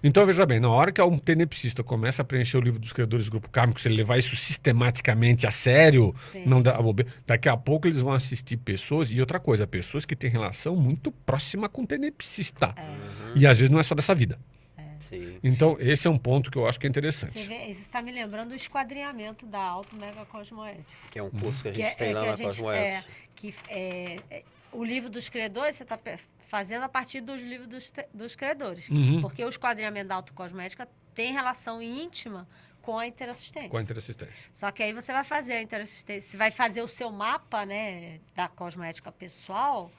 Então, veja bem, na hora que um tenepsista começa a preencher o livro dos credores do grupo kármico, se ele levar isso sistematicamente a sério, não dá bobeira, daqui a pouco eles vão assistir pessoas, e outra coisa, pessoas que têm relação muito próxima com o tenepsista. E às vezes não é só dessa vida. Então, esse é um ponto que eu acho que é interessante. Você vê, isso está me lembrando do esquadrinhamento da Auto Mega Cosmoética. Que é um curso que a gente tem lá na Cosmoética. O livro dos credores, você está fazendo a partir dos livros dos credores. Porque o esquadrinhamento da autocosmética tem relação íntima com a interassistência. Com a interassistência. Só que aí você vai fazer a interassistência, você vai fazer o seu mapa, né, da cosmética pessoal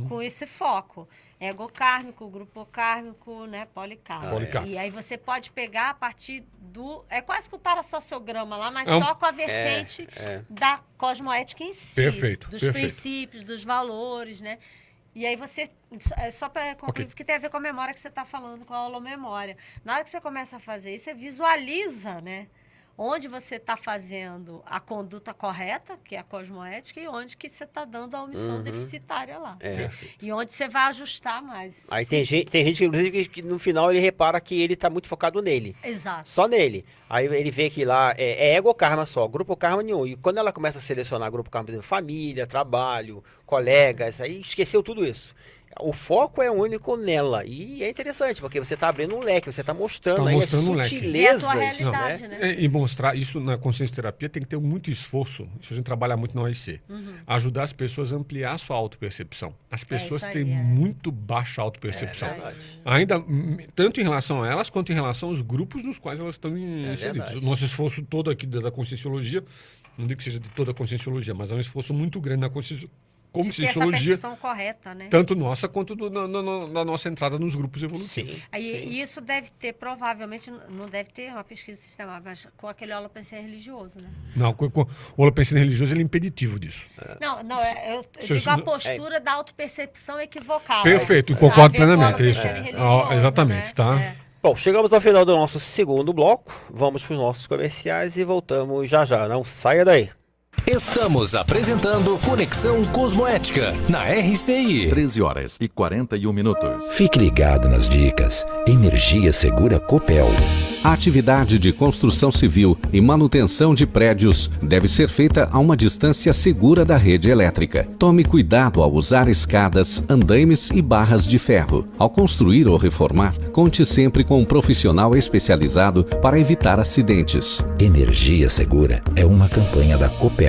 com esse foco. Ego kármico, grupo kármico, né, policármico. E aí você pode pegar a partir do... É quase que o parassociograma lá, mas só com a vertente da cosmoética em si. Perfeito. Dos princípios, dos valores, né? E aí você, só para concluir, porque tem a ver com a memória que você está falando, com a holomemória. Na hora que você começa a fazer isso, você visualiza, né? Onde você está fazendo a conduta correta, que é a cosmoética, e onde que você está dando a omissão deficitária lá. Né? E onde você vai ajustar mais. Aí tem gente, inclusive, que no final ele repara que ele está muito focado nele. Exato. Só nele. Aí ele vê que lá é ego karma só, grupo karma nenhum. E quando ela começa a selecionar grupo karma, por exemplo, família, trabalho, colegas, aí esqueceu tudo isso. O foco é único nela. E é interessante, porque você está abrindo um leque, você está mostrando aí as sutilezas. Né? E mostrar isso na consciência terapia tem que ter muito esforço. Isso a gente trabalha muito na OIC. Ajudar as pessoas a ampliar a sua autopercepção. As pessoas têm muito baixa autopercepção. Ainda, tanto em relação a elas, quanto em relação aos grupos nos quais elas estão inseridas. O nosso esforço todo aqui da conscienciologia, não digo que seja de toda a conscienciologia, mas é um esforço muito grande na como de ter essa Cienciologia, percepção correta, né? tanto nossa quanto na nossa entrada nos grupos evolutivos. E isso deve ter, provavelmente, não deve ter uma pesquisa sistemática, mas com aquele holopensene religioso, né? Não, o holopensene religioso ele é impeditivo disso. Não, eu digo a postura da autopercepção equivocada. Perfeito, concordo plenamente. Isso. né? Exatamente, tá? Bom, chegamos ao final do nosso segundo bloco. Vamos para os nossos comerciais e voltamos já já. Não saia daí. Estamos apresentando Conexão Cosmoética na RCI. 13h41. Fique ligado nas dicas. Energia Segura Copel. A atividade de construção civil e manutenção de prédios deve ser feita a uma distância segura da rede elétrica. Tome cuidado ao usar escadas, andaimes e barras de ferro. Ao construir ou reformar, conte sempre com um profissional especializado para evitar acidentes. Energia Segura é uma campanha da Copel.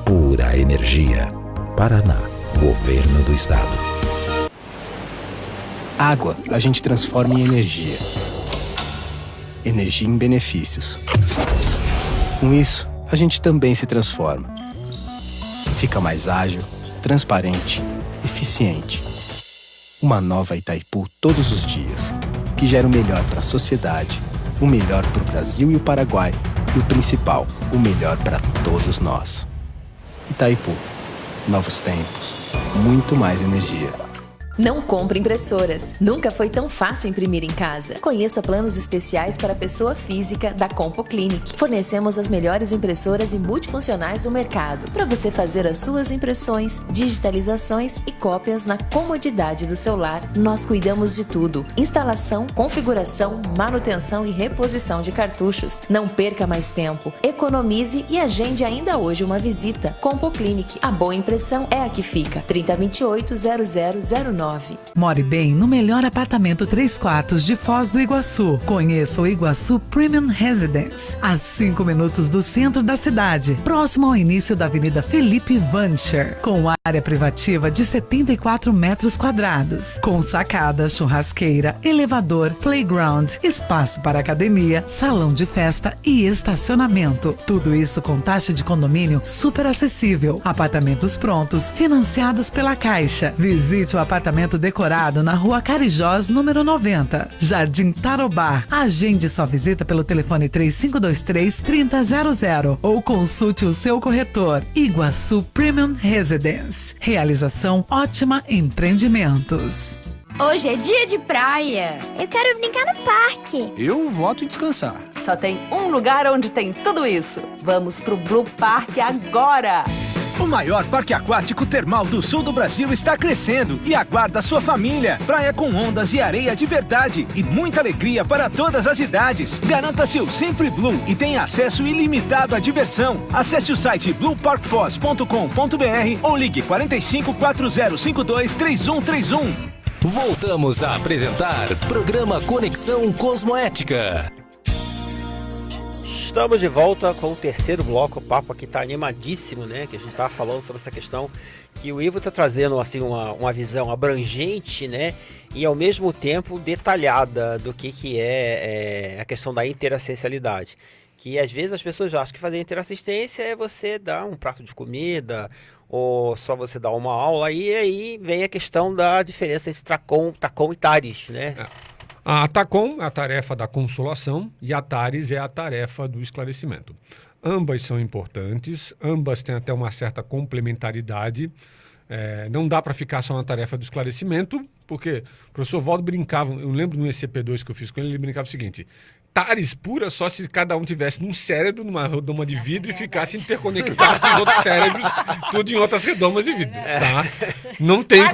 Pura energia. Paraná, Governo do Estado. Água a gente transforma em energia. Energia em benefícios. Com isso, a gente também se transforma. Fica mais ágil, transparente, eficiente. Uma nova Itaipu todos os dias, que gera o melhor para a sociedade, o melhor para o Brasil e o Paraguai, e o principal, o melhor para todos nós. Itaipu. Novos tempos. Muito mais energia. Não compre impressoras. Nunca foi tão fácil imprimir em casa. Conheça planos especiais para pessoa física da Compo Clinic. Fornecemos as melhores impressoras e multifuncionais do mercado para você fazer as suas impressões, digitalizações e cópias na comodidade do seu lar. Nós cuidamos de tudo: instalação, configuração, manutenção e reposição de cartuchos. Não perca mais tempo. Economize e agende ainda hoje uma visita. Compo Clinic. A boa impressão é a que fica. 3028-0009. More bem no melhor apartamento 3 quartos de Foz do Iguaçu. Conheça o Iguaçu Premium Residence, a 5 minutos do centro da cidade, próximo ao início da Avenida Felipe Vancher, com área privativa de 74 metros quadrados, com sacada, churrasqueira, elevador, playground, espaço para academia, salão de festa e estacionamento. Tudo isso com taxa de condomínio super acessível. Apartamentos prontos, financiados pela Caixa. Visite o apartamento decorado na Rua Carijós, número 90, Jardim Tarobá. Agende sua visita pelo telefone 3523-3000 ou consulte o seu corretor. Iguaçu Premium Residence. Realização Ótima Empreendimentos. Hoje é dia de praia. Eu quero brincar no parque. Eu voto em descansar. Só tem um lugar onde tem tudo isso. Vamos pro Blue Park agora. O maior parque aquático termal do sul do Brasil está crescendo e aguarda a sua família. Praia com ondas e areia de verdade e muita alegria para todas as idades. Garanta seu Sempre Blue e tenha acesso ilimitado à diversão. Acesse o site blueparkfoz.com.br ou ligue 45 4052 3131. Voltamos a apresentar programa Conexão Cosmoética. Estamos de volta com o terceiro bloco. O papo aqui está animadíssimo, né? Que a gente estava falando sobre essa questão que o Ivo está trazendo assim, uma visão abrangente, né? E ao mesmo tempo detalhada do que é a questão da interassistencialidade. Que às vezes as pessoas acham que fazer interassistência é você dar um prato de comida ou só você dar uma aula. E aí vem a questão da diferença entre TACOM e TARES, né? A TACOM é a tarefa da consolação e a TARES é a tarefa do esclarecimento. Ambas são importantes, ambas têm até uma certa complementaridade. Não dá para ficar só na tarefa do esclarecimento, porque o professor Valdo brincava, eu lembro no ECP2 que eu fiz com ele brincava o seguinte: TARES pura só se cada um tivesse num cérebro, numa redoma de vidro e ficasse interconectado com os outros cérebros, tudo em outras redomas de vidro, tá? Não tem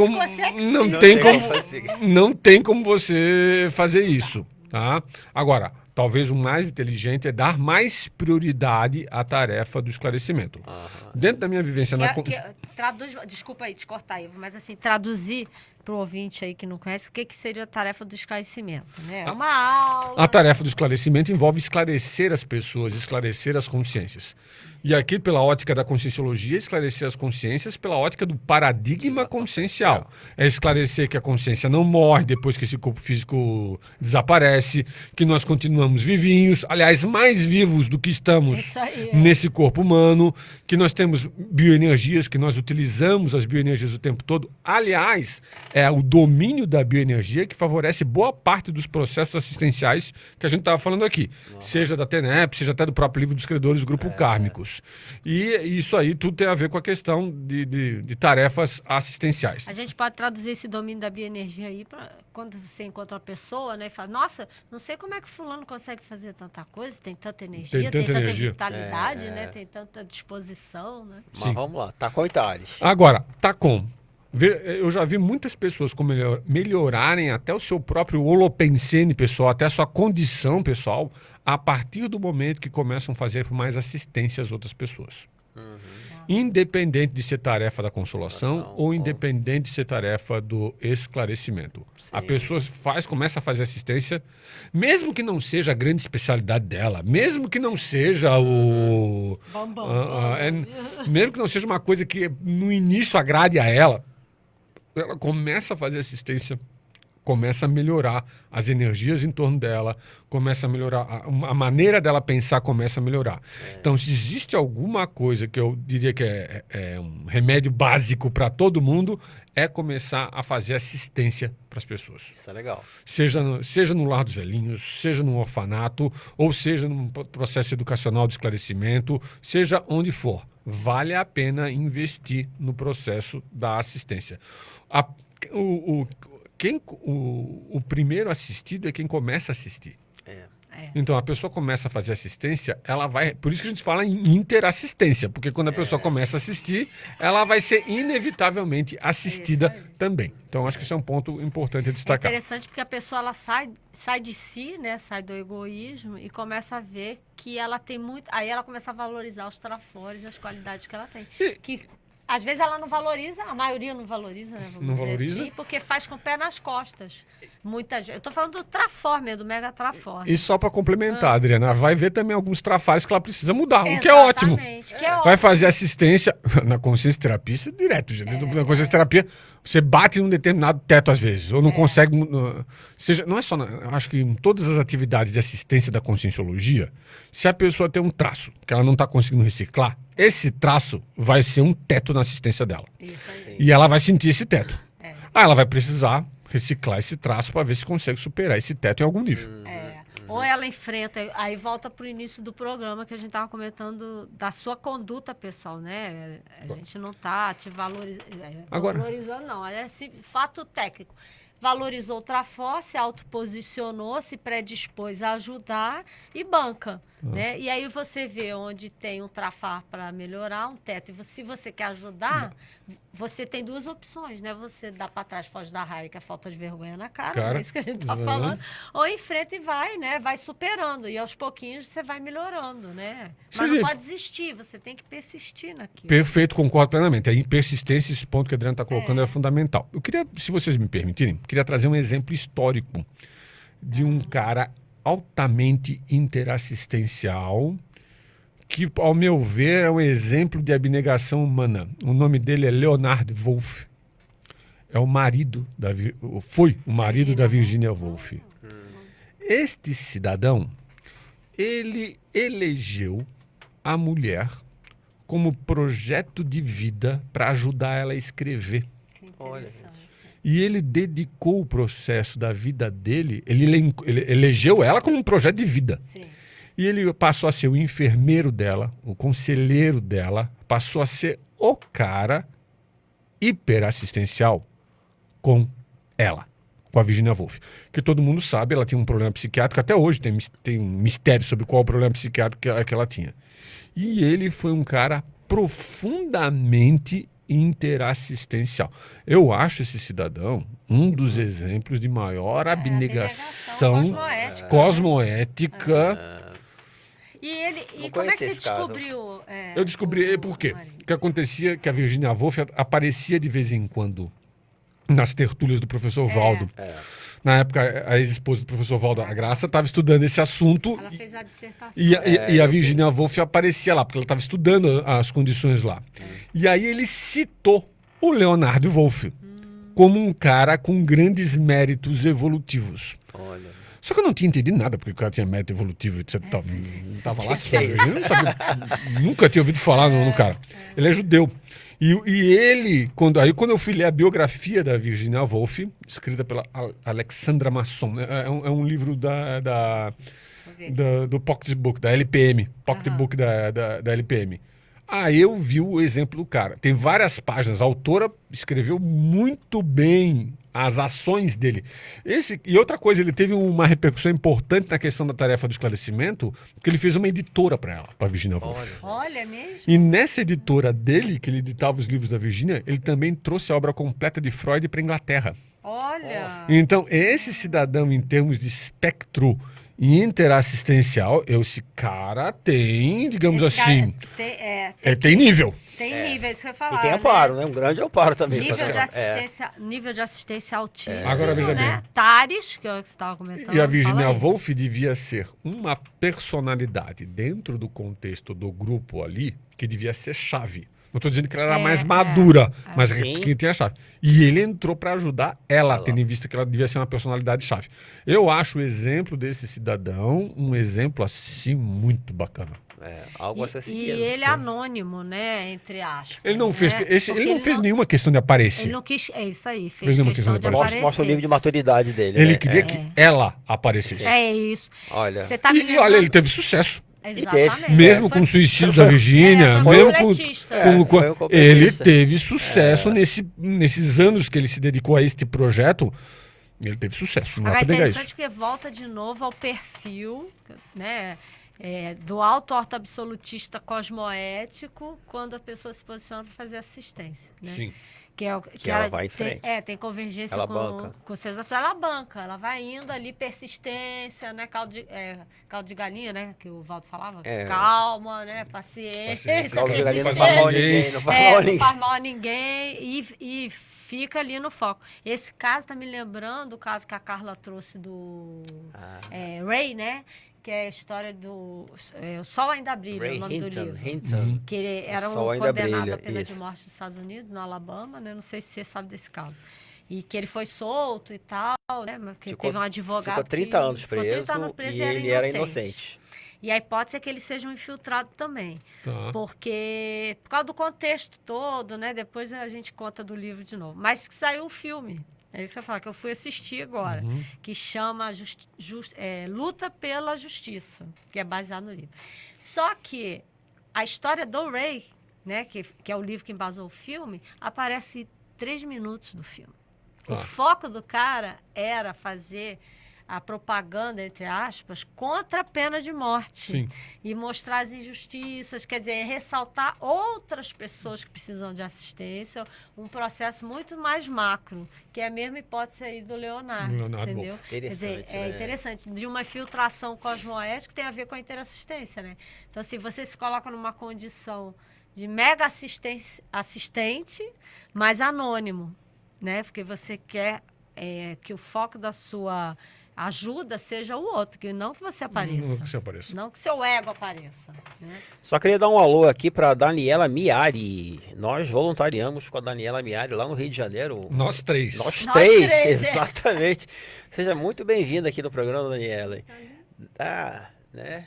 como você fazer isso, tá? Agora, talvez o mais inteligente é dar mais prioridade à tarefa do esclarecimento. Dentro da minha vivência desculpa aí te cortar, Ivo, mas assim, traduzir para o ouvinte aí que não conhece, o que seria a tarefa do esclarecimento, né? É uma aula... A tarefa do esclarecimento envolve esclarecer as pessoas, esclarecer as consciências. E aqui, pela ótica da conscienciologia, esclarecer as consciências pela ótica do paradigma consciencial. É esclarecer que a consciência não morre depois que esse corpo físico desaparece, que nós continuamos vivinhos, aliás, mais vivos do que estamos nesse corpo humano, que nós temos bioenergias, que nós utilizamos as bioenergias o tempo todo. Aliás, é o domínio da bioenergia que favorece boa parte dos processos assistenciais que a gente estava falando aqui. Seja da TENEP, seja até do próprio livro dos credores, grupo kármicos. E isso aí tudo tem a ver com a questão de tarefas assistenciais. A gente pode traduzir esse domínio da bioenergia aí para quando você encontra uma pessoa, né, e fala, nossa, não sei como é que fulano consegue fazer tanta coisa, tem tanta energia, tem tanta vitalidade, né, tem tanta disposição, né? Mas vamos lá, Tacom e Tales. Agora, Tacom. Eu já vi muitas pessoas melhorarem até o seu próprio holopensene pessoal, até a sua condição pessoal, a partir do momento que começam a fazer mais assistência às outras pessoas. Independente de ser tarefa da consolação ou independente de ser tarefa do esclarecimento. Sim. A pessoa começa a fazer assistência, mesmo que não seja a grande especialidade dela, mesmo que não seja mesmo que não seja uma coisa que no início agrade a ela começa a fazer assistência, começa a melhorar as energias em torno dela, começa a melhorar, a maneira dela pensar começa a melhorar. Então, se existe alguma coisa que eu diria que é um remédio básico para todo mundo, é começar a fazer assistência para as pessoas. Isso é legal. Seja no lar dos velhinhos, seja no orfanato, ou seja num processo educacional de esclarecimento, seja onde for. Vale a pena investir no processo da assistência. O primeiro assistido é quem começa a assistir. Então, a pessoa começa a fazer assistência, ela vai... Por isso que a gente fala em interassistência, porque quando a pessoa começa a assistir, ela vai ser inevitavelmente assistida também. Então, acho que isso é um ponto importante a destacar. É interessante porque a pessoa ela sai de si, né? Sai do egoísmo e começa a ver que ela tem muito... Aí ela começa a valorizar os trafores e as qualidades que ela tem. Que... Às vezes ela não valoriza, a maioria não valoriza, né? Não valoriza? Assim, porque faz com o pé nas costas. Muita gente. Eu tô falando do traforme, do mega traforme. E só para complementar, Adriana, vai ver também alguns trafares que ela precisa mudar, o que é ótimo. Vai fazer assistência na consciência terapia, isso é direto, gente. Na consciência terapia, você bate num determinado teto às vezes, ou não consegue... não é só... Eu acho que em todas as atividades de assistência da conscienciologia, se a pessoa tem um traço que ela não está conseguindo reciclar, esse traço vai ser um teto na assistência dela. Isso aí. E ela vai sentir esse teto. Aí ela vai precisar reciclar esse traço para ver se consegue superar esse teto em algum nível. Ou ela enfrenta, aí volta para o início do programa que a gente estava comentando da sua conduta pessoal, né? A gente não está te valorizando, não. É esse fato técnico. Valorizou o trafor, se autoposicionou, se predispôs a ajudar e banca. Né? E aí você vê onde tem um trafar para melhorar, um teto. E se você quer ajudar, você tem duas opções, né? Você dá para trás, foge da raia, que é falta de vergonha na cara, é isso que a gente está falando. Ou enfrenta e vai, né? Vai superando. E aos pouquinhos você vai melhorando, né? Mas não pode desistir, você tem que persistir naquilo. Perfeito, concordo plenamente. A persistência, esse ponto que a Adriana está colocando é fundamental. Eu queria, se vocês me permitirem, trazer um exemplo histórico de um cara altamente interassistencial, que, ao meu ver, é um exemplo de abnegação humana. O nome dele é Leonard Woolf. É o marido foi o marido da Virginia Woolf. Este cidadão, ele elegeu a mulher como projeto de vida para ajudar ela a escrever. Olha. E ele dedicou o processo da vida dele, ele elegeu ela como um projeto de vida. Sim. E ele passou a ser o enfermeiro dela, o conselheiro dela, passou a ser o cara hiperassistencial com ela, com a Virginia Woolf. Que todo mundo sabe, ela tinha um problema psiquiátrico, até hoje tem um mistério sobre qual o problema psiquiátrico que ela tinha. E ele foi um cara profundamente interassistencial. Eu acho esse cidadão um dos exemplos de maior abnegação cosmoética. E como é que você descobriu? Eu descobri por quê? O que acontecia que a Virginia Woolf aparecia de vez em quando nas tertúlias do professor Valdo. Na época, a ex-esposa do professor Valdo, a Graça, estava estudando esse assunto. Ela fez a dissertação. E a Virginia Woolf aparecia lá, porque ela estava estudando as condições lá. E aí ele citou o Leonard Wolff como um cara com grandes méritos evolutivos. Olha. Só que eu não tinha entendido nada, porque o cara tinha mérito evolutivo, etc. Não estava lá, eu não sabia, nunca tinha ouvido falar no cara. Ele é judeu. E ele, quando eu fui ler a biografia da Virginia Woolf, escrita pela Alexandra Masson, é um livro do Pocketbook, da LPM, Pocketbook da LPM. Aí eu vi o exemplo do cara. Tem várias páginas. A autora escreveu muito bem as ações dele. E outra coisa, ele teve uma repercussão importante na questão da tarefa do esclarecimento, porque ele fez uma editora para ela, para Virginia Woolf. Olha mesmo? E nessa editora dele, que ele editava os livros da Virginia, ele também trouxe a obra completa de Freud para a Inglaterra. Olha! Então, esse cidadão, em termos de espectro interassistencial, esse cara tem, digamos assim, tem nível. Tem nível, isso que eu ia falar. E tem amparo, né? Um grande amparo também. Nível de assistência altíssimo. Agora veja bem. Tares, que é o que você estava comentando. E a Virginia Woolf devia ser uma personalidade dentro do contexto do grupo ali, que devia ser chave. Não estou dizendo que ela era mais madura, mas quem tinha a chave. E ele entrou para ajudar ela, tendo em vista que ela devia ser uma personalidade chave. Eu acho o exemplo desse cidadão um exemplo assim muito bacana. Algo a ser seguido. E ele é anônimo, né? Entre aspas. Ele não fez, ele não fez nenhuma questão de aparecer. Ele não quis. É isso aí. Fez questão de aparecer. Mostra o nível de maturidade dele. Ele queria que ela aparecesse. É isso. Olha. Você tá e olha, ele teve sucesso. Exatamente. Mesmo com o suicídio da Virginia, ele teve sucesso nesses anos que ele se dedicou a este projeto. Ele teve sucesso. Não é isso. interessante que volta de novo ao perfil, né? Do auto-absolutista cosmoético, quando a pessoa se posiciona para fazer assistência. Né? Sim. Que ela vai em frente. Tem convergência com seus ações. Ela banca, ela vai indo ali, persistência, né? Caldo de galinha, né? Que o Valdo falava. Calma, né? Paciência. Caldo de galinha não faz mal a ninguém. Não faz mal a ninguém. E fica ali no foco. Esse caso está me lembrando o caso que a Carla trouxe do Ray, né? Que é a história do O Sol Ainda Brilha, Ray o nome Hinton, do livro. Hinton. Que ele era condenado à pena de morte nos Estados Unidos, no Alabama, né? Não sei se você sabe desse caso. E que ele foi solto e tal, né? Porque teve um advogado. Ficou 30 anos preso e ele era inocente. E a hipótese é que ele seja um infiltrado também. Tá. Porque, por causa do contexto todo, né? Depois a gente conta do livro de novo. Mas que saiu o filme. É isso que eu falo, que eu fui assistir agora, que chama Luta pela Justiça, que é baseado no livro. Só que a história do Ray, né, que é o livro que embasou o filme, aparece 3 minutos do filme. O foco do cara era fazer a propaganda, entre aspas, contra a pena de morte. Sim. E mostrar as injustiças, quer dizer, ressaltar outras pessoas que precisam de assistência, um processo muito mais macro, que é a mesma hipótese aí do Leonardo entendeu? Quer dizer, interessante, de uma filtração cosmoética que tem a ver com a interassistência, né? Então, assim, você se coloca numa condição de mega assistente, mas anônimo, né? Porque você quer que o foco da sua ajuda seja o outro, que não que você apareça. Não que você apareça. Não que seu ego apareça. Né? Só queria dar um alô aqui para Daniela Miari. Nós voluntariamos com a Daniela Miari lá no Rio de Janeiro. Nós três, exatamente. Seja muito bem-vinda aqui no programa, Daniela. Né?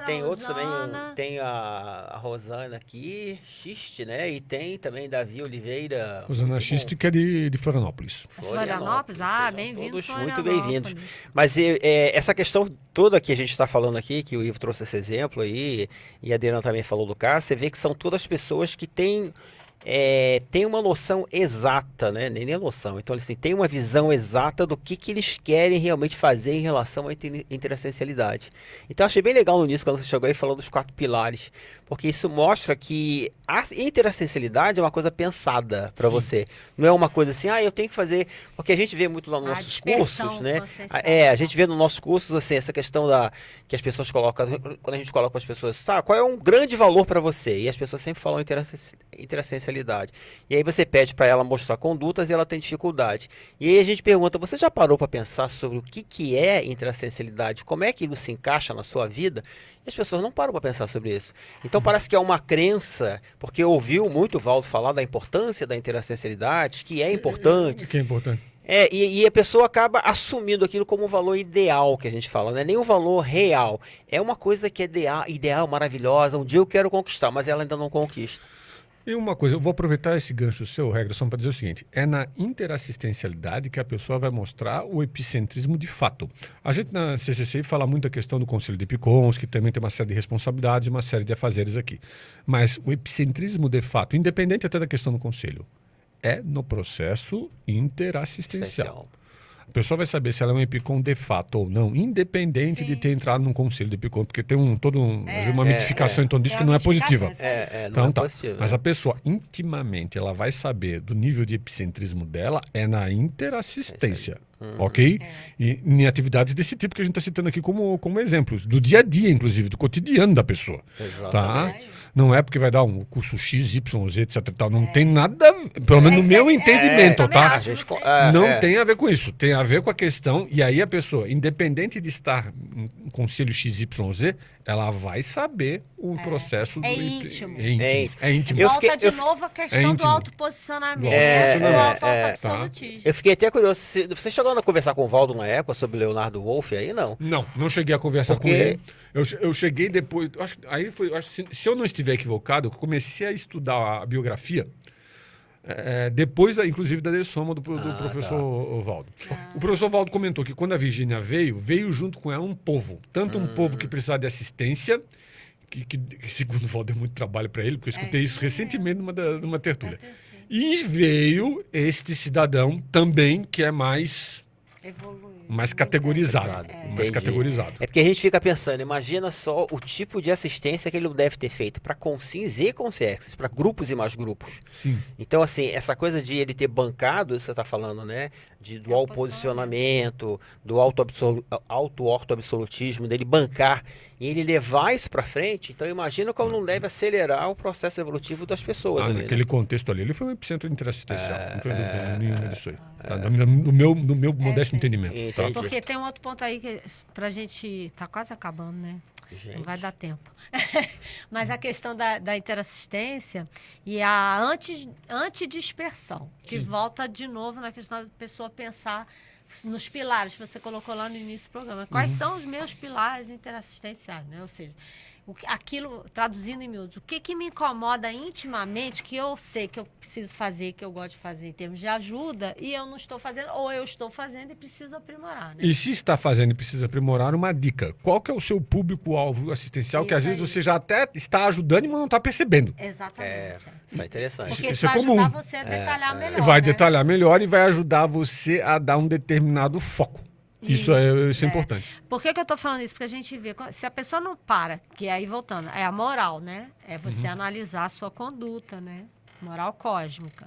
Tem outros também, tem a Rosana aqui, Xiste, né? E tem também Davi Oliveira. Rosana Xiste, que é de Florianópolis. Florianópolis, bem-vindo. Todos muito bem-vindos. Mas essa questão toda que a gente está falando aqui, que o Ivo trouxe esse exemplo aí, e a Adriana também falou do caso, você vê que são todas pessoas que têm uma noção exata, né? Nem noção. Então, assim, tem uma visão exata do que eles querem realmente fazer em relação à interessencialidade. Então, achei bem legal no início, quando você chegou aí falando dos 4 pilares. porque isso mostra que a interassistencialidade é uma coisa pensada para você. Não é uma coisa assim, eu tenho que fazer... Porque a gente vê muito lá nos nossos cursos, né? A gente vê nos nossos cursos, assim, essa questão que as pessoas colocam, quando a gente coloca para as pessoas, qual é um grande valor para você? E as pessoas sempre falam interassistencialidade. E aí você pede para ela mostrar condutas e ela tem dificuldade. E aí a gente pergunta, você já parou para pensar sobre o que é interassistencialidade? Como é que isso se encaixa na sua vida? E as pessoas não param para pensar sobre isso. Então parece que é uma crença, porque ouviu muito o Valdo falar da importância da interassistencialidade, que é importante. Que é importante. E a pessoa acaba assumindo aquilo como um valor ideal, que a gente fala, não é nem um valor real. É uma coisa que é ideal, maravilhosa, um dia eu quero conquistar, mas ela ainda não conquista. E uma coisa, eu vou aproveitar esse gancho seu, Regson, para dizer o seguinte, é na interassistencialidade que a pessoa vai mostrar o epicentrismo de fato. A gente na CCCI fala muito da questão do Conselho de Epicons, que também tem uma série de responsabilidades, uma série de afazeres aqui. Mas o epicentrismo de fato, independente até da questão do Conselho, é no processo interassistencial. A pessoa vai saber se ela é um EPICOM de fato ou não, independente de ter entrado num conselho de EPICOM, porque tem uma mitificação em torno disso que não é positiva. Não é positiva. Mas a pessoa, intimamente, ela vai saber do nível de epicentrismo dela é na interassistência. Ok? E em atividades desse tipo que a gente está citando aqui como exemplos, do dia a dia, inclusive, do cotidiano da pessoa. Tá? Não é porque vai dar um curso X, Y, Z, etc. Tal. Não tem nada, pelo menos no meu entendimento, tá? Não tem a ver com isso. Tem a ver com a questão, e aí a pessoa, independente de estar em conselho X, Y, Z, ela vai saber o processo do íntimo. É íntimo. Volta de novo a questão do autoposicionamento. Do auto-absolutismo. Eu fiquei até curioso. Você chegou a conversar com o Valdo na época sobre Leonardo Wolff aí, não? Não cheguei a conversar com ele. Eu cheguei depois. Se eu não estiver equivocado, eu comecei a estudar a biografia depois, inclusive, da dessoma do professor Valdo. O professor Valdo comentou que quando a Virgínia veio junto com ela um povo. Tanto um povo que precisava de assistência, que segundo o Valdo, deu muito trabalho para ele, porque eu escutei isso recentemente numa tertúlia. E veio este cidadão também, que é mais categorizado. É porque a gente fica pensando, imagina só o tipo de assistência que ele deve ter feito para consins e consciências, para grupos e mais grupos. Sim. Então, assim, essa coisa de ele ter bancado, isso que você está falando, né? Do autoposicionamento, do auto-orto-absolutismo, dele bancar e ele levar isso para frente. Então, imagina como não deve acelerar o processo evolutivo das pessoas. Naquele contexto ali, ele foi um epicentro interassistencial. Não tem dúvida nenhuma disso aí. No meu modesto entendimento. Tá? Porque tem um outro ponto aí que pra gente... Tá quase acabando, né? Não vai dar tempo. Mas a questão da interassistência e a antidispersão, que volta de novo na questão da pessoa pensar nos pilares que você colocou lá no início do programa. Quais são os meus pilares interassistenciais, né? Ou seja, aquilo, traduzindo em miúdos, o que me incomoda intimamente, que eu sei que eu preciso fazer, que eu gosto de fazer em termos de ajuda, e eu não estou fazendo, ou eu estou fazendo e preciso aprimorar. Né? E se está fazendo e precisa aprimorar, uma dica. Qual que é o seu público-alvo assistencial, que às vezes você já até está ajudando, mas não está percebendo? Exatamente. Isso é interessante. Porque isso vai ajudar você a detalhar melhor. Vai detalhar melhor e vai ajudar você a dar um determinado foco. Isso é importante. Por que eu estou falando isso? Porque a gente vê, se a pessoa não para, que aí voltando, é a moral, né? É você analisar a sua conduta, né? Moral cósmica.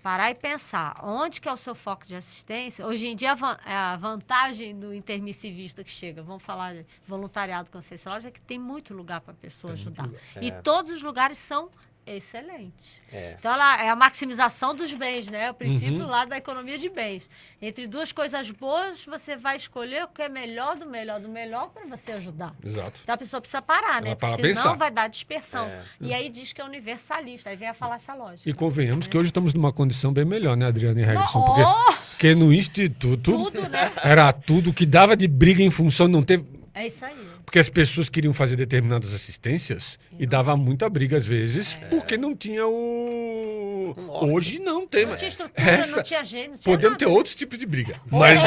Parar e pensar, onde que é o seu foco de assistência? Hoje em dia, a vantagem do intermissivista que chega, vamos falar de voluntariado conscienciológico, é que tem muito lugar para a pessoa ajudar. E todos os lugares são excelente. Então, ela é a maximização dos bens, né? O princípio lá da economia de bens. Entre duas coisas boas, você vai escolher o que é melhor do melhor para você ajudar. Exato. Então, a pessoa precisa parar, né? Porque senão vai dar dispersão. E aí diz que é universalista. Aí vem a falar essa lógica. E convenhamos que hoje estamos numa condição bem melhor, né, Adriana e Regson? Porque no Instituto tudo, né? Era tudo que dava de briga em função de não ter... É isso aí. Porque as pessoas queriam fazer determinadas assistências e dava muita briga às vezes, porque não tinha Hoje não tem Não mais. tinha estrutura, não tinha gente, não tinha Podemos nada. ter outros tipos de briga. É Mas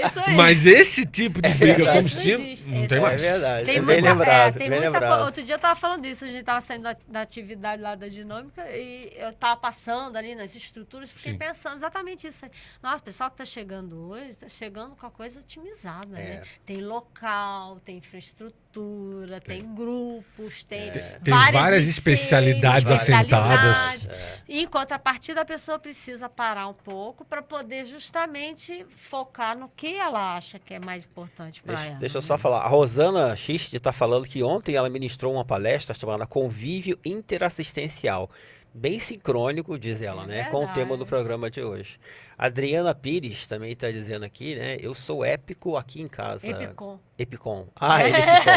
isso aí. Mas esse tipo de briga, verdade. como se tinha, não tem mais. É verdade. Tem É bem muita, lembrado. tem bem muita lembrado. Outro dia eu tava falando disso, a gente tava saindo da atividade lá da dinâmica e eu tava passando ali nas estruturas, fiquei Sim. pensando exatamente isso. Falei, nossa, o pessoal que tá chegando hoje, tá chegando com a coisa otimizada, né? Tem local, tem infraestrutura, tem grupos, tem várias especialidades assentadas. E em contrapartida, a pessoa precisa parar um pouco para poder justamente focar no que ela acha que é mais importante para ela. Deixa eu só falar. A Rosana Xiste está falando que ontem ela ministrou uma palestra chamada Convívio Interassistencial. Bem sincrônico, diz ela, né? Com o tema do programa de hoje. A Adriana Pires também está dizendo aqui, né? Eu sou épico aqui em casa. Epicom. Ah, ele Epicom.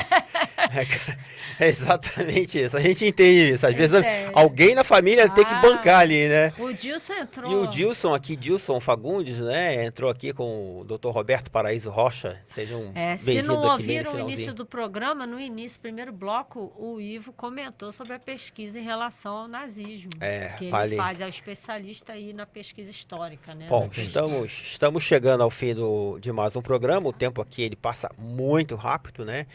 É exatamente isso. A gente entende isso. Às vezes alguém na família tem que bancar ali, né? O Dilson entrou. E o Dilson aqui, Dilson Fagundes, né? Entrou aqui com o Dr. Roberto Paraíso Rocha. Sejam bem-vindos aqui. Se não bem ouviram no o início finalzinho. do programa, no início, primeiro bloco, o Ivo comentou sobre a pesquisa em relação ao nazismo. Que ele ali. faz, é o especialista aí na pesquisa histórica, né? Bom, estamos chegando ao fim de mais um programa. O tempo aqui ele passa muito rápido, né?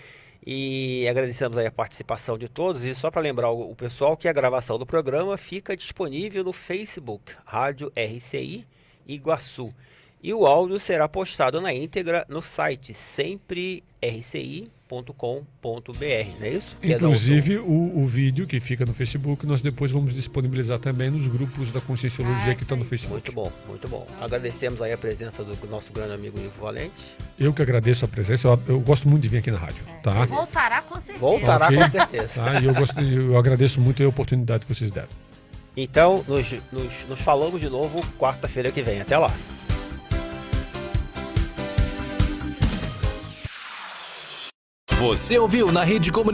E agradecemos aí a participação de todos. E só para lembrar o pessoal que a gravação do programa fica disponível no Facebook, Rádio RCI Iguaçu. E o áudio será postado na íntegra no site semprerci.com.br, não é isso? Inclusive o vídeo que fica no Facebook, nós depois vamos disponibilizar também nos grupos da Conscienciologia que estão no Facebook. Muito bom, muito bom. Agradecemos aí a presença do nosso grande amigo Ivo Valente. Eu que agradeço a presença, eu gosto muito de vir aqui na rádio. Tá? Voltará com certeza. Voltará Ok? com certeza. Tá? E eu agradeço muito a oportunidade que vocês deram. Então, nos falamos de novo quarta-feira que vem. Até lá. Você ouviu na Rede Comunicação